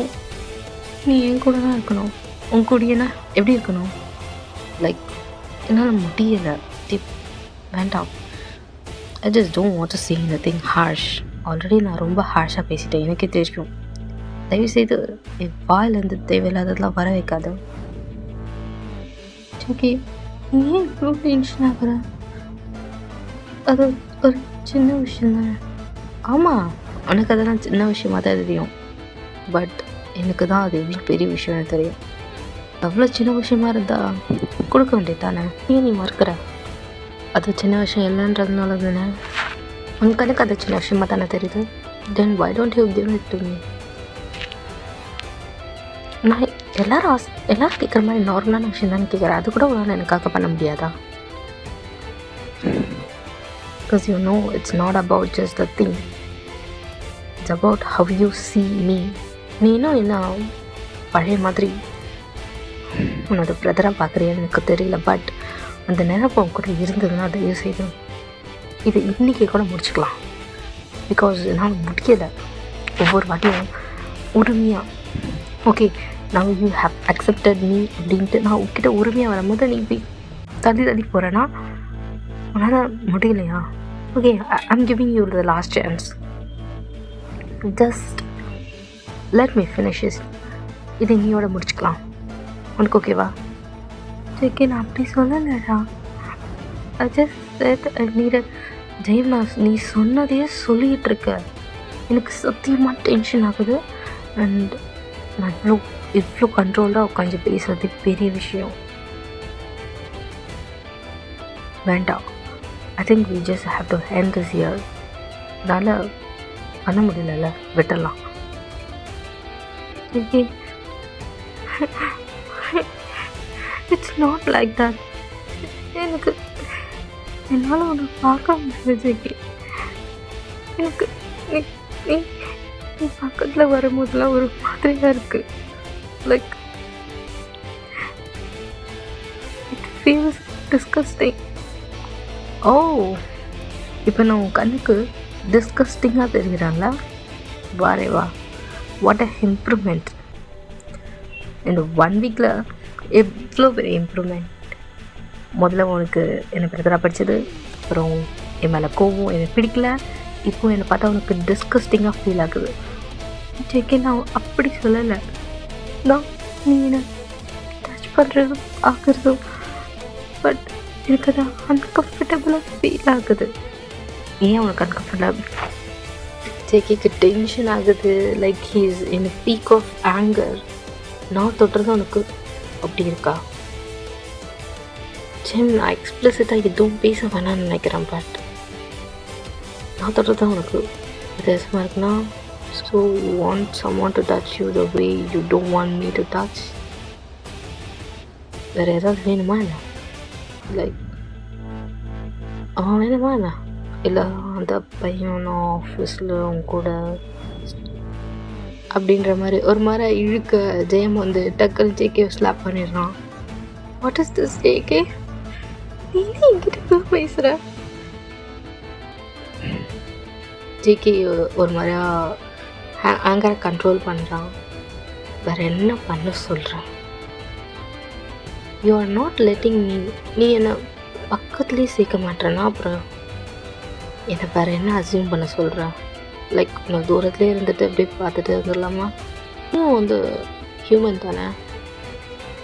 நீ என் கூட தான் இருக்கணும். உன் கூடியனா எப்படி இருக்கணும்? லைக் என்னால் முடியலை. வேண்டாம். I just don't want to say anything harsh. Already நான் ரொம்ப ஹார்ஷாக பேசிட்டேன், எனக்கே தெரியும். தயவுசெய்து என் வாயிலேருந்து தேவையில்லாததெல்லாம் வர வைக்காது. ஓகே, நீ ஏன் இவ்வளோ டென்ஷன் ஆகுற? அது ஒரு சின்ன விஷயம் தானே. ஆமாம், உனக்கு அதெல்லாம் சின்ன விஷயமாக தான் தெரியும். பட் எனக்கு தான் அது எவ்வளோ பெரிய விஷயம்னு தெரியும். அவ்வளோ சின்ன விஷயமா இருந்தால் கொடுக்க வேண்டியது தானே. ஏன் நீ மறுக்கிற? அது சின்ன விஷயம் இல்லைன்றதுனால தானே. உன் கணக்கு அது சின்ன விஷயமா தானே தெரியுது. தென் why don't you give it to me? நான் எல்லாரும் கேட்குற மாதிரி நார்மலான விஷயம் தானே கேட்குறேன். அது கூட உங்களால் எனக்காக பண்ண முடியாதா? Because you know it's not about just the thing. It's about how you see me. நீ என்ன பழைய மாதிரி உன்னோட பிரதராக பார்க்குறியான்னு எனக்கு தெரியல. பட் அந்த நினைப்பம் கூட இருந்ததுன்னா தயவு செய்து இது இன்றைக்கி கூட முடிச்சுக்கலாம். பிகாஸ் நான் முடியலை. ஒவ்வொரு வாட்டியும் உரிமையாக okay now you have accepted me அப்படின்ட்டு நான் உங்ககிட்ட உரிமையாக வரும்போது நீ போய் தள்ளி போகிறேன்னா உன்னால் முடியலையா? Okay, I'm giving you the last chance. Just let me finish this. இதை நீயோட முடிச்சுக்கலாம். உனக்கு ஓகேவா? ஓகே, நான் அப்படி சொல்லலைடா. I just said I needed. ஜெயம்னா, நீ சொன்னதையே சொல்லிகிட்டு இருக்க. எனக்கு சத்தியமாக டென்ஷன் ஆகுது. அண்ட் நான் இவ்வளோ கண்ட்ரோலாக உட்காந்து பேசுறது பெரிய விஷயம். வேண்டாம். I think we just have to end this year. அதனால் பண்ண முடியல, விட்டுடலாம். Okay, it's not like that. எனக்கு என்னால் உன்னை பார்க்க முடியல ஜெகி. எனக்கு நீ பக்கத்தில் வரும்போதெல்லாம் ஒரு மாதிரியாக இருக்குது. Like it feels disgusting. ஓ, இப்போ நான் உன் கண்ணுக்கு டிஸ்கஸ்டிங்காக தெரிகிறாங்களா? வாரே வா, வாட் அ இம்ப்ரூவ்மெண்ட். இந்த 1 வீக்கில் எவ்வளோ பெரிய இம்ப்ரூவ்மெண்ட். முதல்ல உனக்கு என்னை பிரதராக படித்தது, அப்புறம் என் மேலே கோவம், எனக்கு பிடிக்கல. இப்போது என்னை பார்த்தா உனக்கு டிஸ்கஸ்டிங்காக ஃபீல் ஆகுது. ஜெகி, நான் அப்படி சொல்லலை. நான் நீ என்னை டச் பண்ணுறதும் ஆகுறதும், பட் எனக்கு அது அன்கம்ஃபர்டபுளாக ஃபீல் ஆகுது. ஏன் உனக்கு அன்கம்ஃபர்டபுள்? ஜெகிக்கு டென்ஷன் ஆகுது. Like he is in peak of anger. நான் தொட்டுறது உனக்கு அப்படி இருக்கா? சரி, நான் எக்ஸ்பிளிசிட்டாக எதுவும் பேச வேணான்னு நினைக்கிறேன். பட் நான் தொடுறது தான் உனக்கு வித்தியாசமாக இருக்குன்னா, so you want someone to touch you the way you don't want me to touch. வேறு ஏதாவது வேணுமா என்ன? லைக் அவன் வேணுமா என்ன? இல்லை அந்த பையன் ஆஃபீஸில் அவங்க கூட அப்படின்ற மாதிரி ஒரு மாதிரி இழுக்க ஜெயம் வந்து டக்குன்னு ஜேகே ஸ்லாப் பண்ணிடுறான். What is this JK? நீ என்கிட்ட பேசுகிற? ஜேகே ஒரு மாதிரியா ஆங்கரை கண்ட்ரோல் பண்ணுறான். வேறு என்ன பண்ண சொல்கிறேன்? You are not letting me. நீ என்னை பக்கத்துலேயே சேர்க்க மாட்டேன்னா அப்புறம் என்னை வேறு என்ன அசியூம் பண்ண சொல்கிற? லைக் நான் தூரத்துலேயே இருந்துட்டு அப்படியே பார்த்துட்டு வந்துடலாமா? இன்னும் வந்து ஹியூமன் தானே.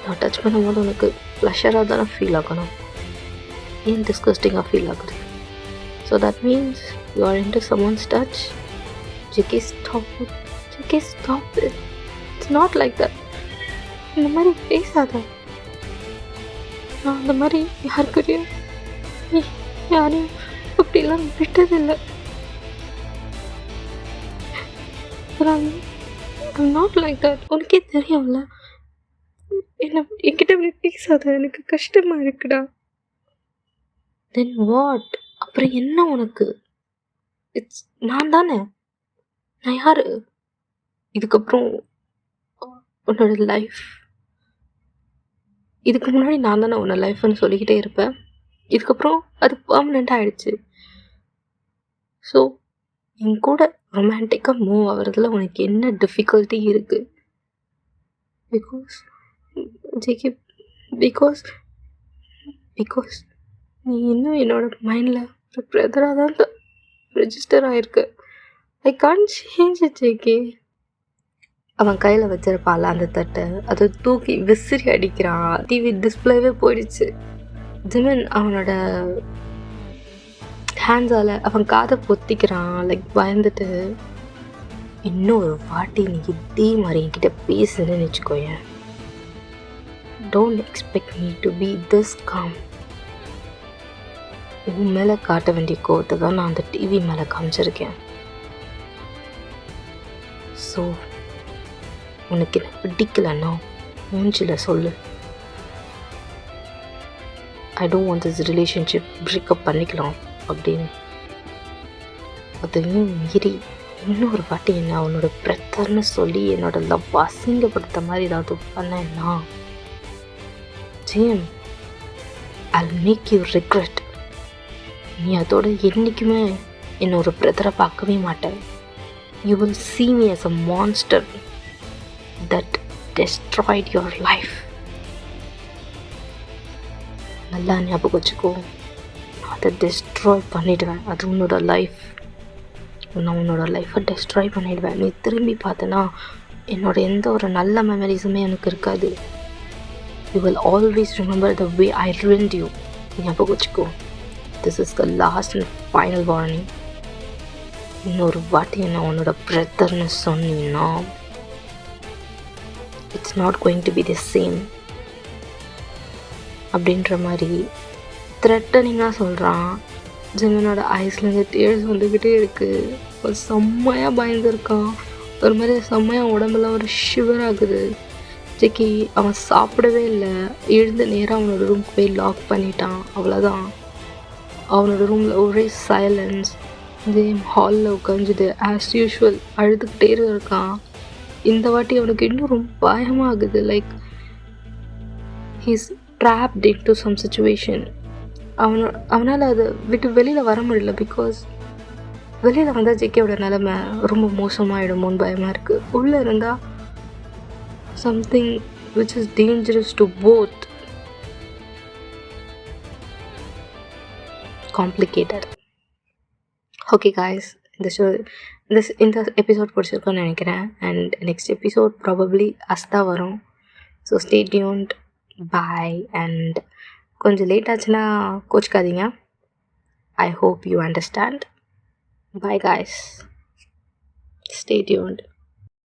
நான் டச் பண்ணும்போது உனக்கு ப்ளஷராக தானே ஃபீல் ஆகணும். ஏன் டிஸ்கஸ்டிங்காக ஃபீல் ஆகுது? So that means you are into someone's touch. JK stop it. JK stop it. It's not like that. இந்த மாதிரி பேசாத. நான் அந்த மாதிரி யாருக்கிட்டையும் யாரையும் அப்படிலாம் விட்டதில்லை. Not like that. உனக்கே தெரியும்ல. என்கிட்ட இப்படி பேசாத, எனக்கு கஷ்டமா இருக்குடா. Then what? அப்புறம் என்ன உனக்கு? இட்ஸ் நான் தானே. நான் யாரு? இதுக்கப்புறம் உன்னோட லைஃப். இதுக்கு முன்னாடி நான் தானே உன்னோட லைஃப்னு சொல்லிக்கிட்டே இருப்பேன். இதுக்கப்புறம் அது பர்மனெண்ட் ஆகிடுச்சு. ஸோ என் கூட ரொமான்டிக்காக மூவ் ஆகிறதுல உனக்கு என்ன டிஃபிகல்ட்டி இருக்குது? பிகாஸ் ஜேகே, பிகாஸ் பிகாஸ் நீ இன்னும் என்னோட மைண்டில் ஒரு பிரதராக தான் ரெஜிஸ்டர் ஆகிருக்கு. I can't change it JK. அவன் கையில் வச்சிருப்பாள் அந்த தட்டை, அதை தூக்கி விசிறி அடிக்கிறான். டிவி டிஸ்பிளேவே போயிடுச்சு. ஜிமின் அவனோட ஹேண்ட்ஸால் அவன் காதை பொத்திக்கிறான். லைக் பயந்துட்டு, இன்னொரு வாட்டி நீ இதே மாதிரி என்கிட்ட பேசுன்னு வச்சுக்கோயேன். Don't expect me to be this calm. உன் மேலே காட்ட வேண்டிய கோவத்தை தான் நான் அந்த டிவி மேலே காமிச்சிருக்கேன். ஸோ உனக்கு என்ன பிடிக்கலன்னா மூஞ்சில் சொல்லு. I don't want this relationship, breakup பண்ணிக்கலாம் அப்படின்னு. அதையும் மீறி இன்னொரு வாட்டி என்ன அவனோட பிரதர்னு சொல்லி என்னோட லவ் அசிங்கப்படுத்த மாதிரி ஏதாவது பண்ணேன்னா, ஜேம், I'll make you regret. நீ அதோட என்றைக்குமே என்னோட பிரதரை பார்க்கவே மாட்டேன். You will see me as a monster that destroyed your life. நல்லா ஞாபகம் வச்சுக்கோ. அதை டெஸ்ட்ராய் பண்ணிவிடுவேன். அது உன்னோட லைஃப். நான் உன்னோட லைஃப்பை டெஸ்ட்ராய் பண்ணிவிடுவேன். நீ திரும்பி பார்த்தனா என்னோட எந்த ஒரு நல்ல மெமரிஸுமே எனக்கு இருக்காது. You will always remember the way I ruined you. ஞாபகம் வச்சுக்கோ. This is the last and final warning. இன்னொரு வாட்டி என்ன உன்னோட பிரதர்னு சொன்னீங்கன்னா it's not going to be the same அப்படின்ற மாதிரி த்ரெட்டனிங்காக சொல்கிறான். ஜிமினோட ஐஸ்லேருந்து டேர்ஸ் வந்துக்கிட்டே இருக்குது. ஒரு செம்மையாக பயந்துருக்கான். ஒரு மாதிரி செம்மையாக உடம்புலாம் ஒரு ஷிவர் ஆகுது. ஜேகே அவன் சாப்பிடவே இல்லை. எழுந்து நேராக அவனோட ரூமுக்கு போய் லாக் பண்ணிட்டான். அவ்வளோதான். அவனோட ரூமில் ஒரே சைலன்ஸ். ஜேம் ஹாலில் உட்காந்துட்டு ஆஸ் யூஷுவல் அழுதுகிட்டே இருக்கான். இந்த வாட்டி அவனுக்கு இன்னும் ரொம்ப பயமாகுது. Like he's trapped into some situation. அவனால் அதை விட்டு வெளியில் வர முடியல. பிகாஸ் வெளியில் வந்தால் ஜேகேவோட நிலைமை ரொம்ப மோசமாகிடுமோன்னு பயமாக இருக்குது. உள்ளே இருந்தால் something which is dangerous to both. Complicated. Okay guys, இந்த எபிசோட் பிடிச்சிருக்கோன்னு நினைக்கிறேன். அண்ட் நெக்ஸ்ட் எபிசோட் ப்ராபப்ளி அஸ்தா வரும். So stay tuned. Bye. And கொஞ்சம் லேட் ஆச்சுன்னா கோச்சிக்காதீங்க. I hope you understand. Bye guys. Stay tuned.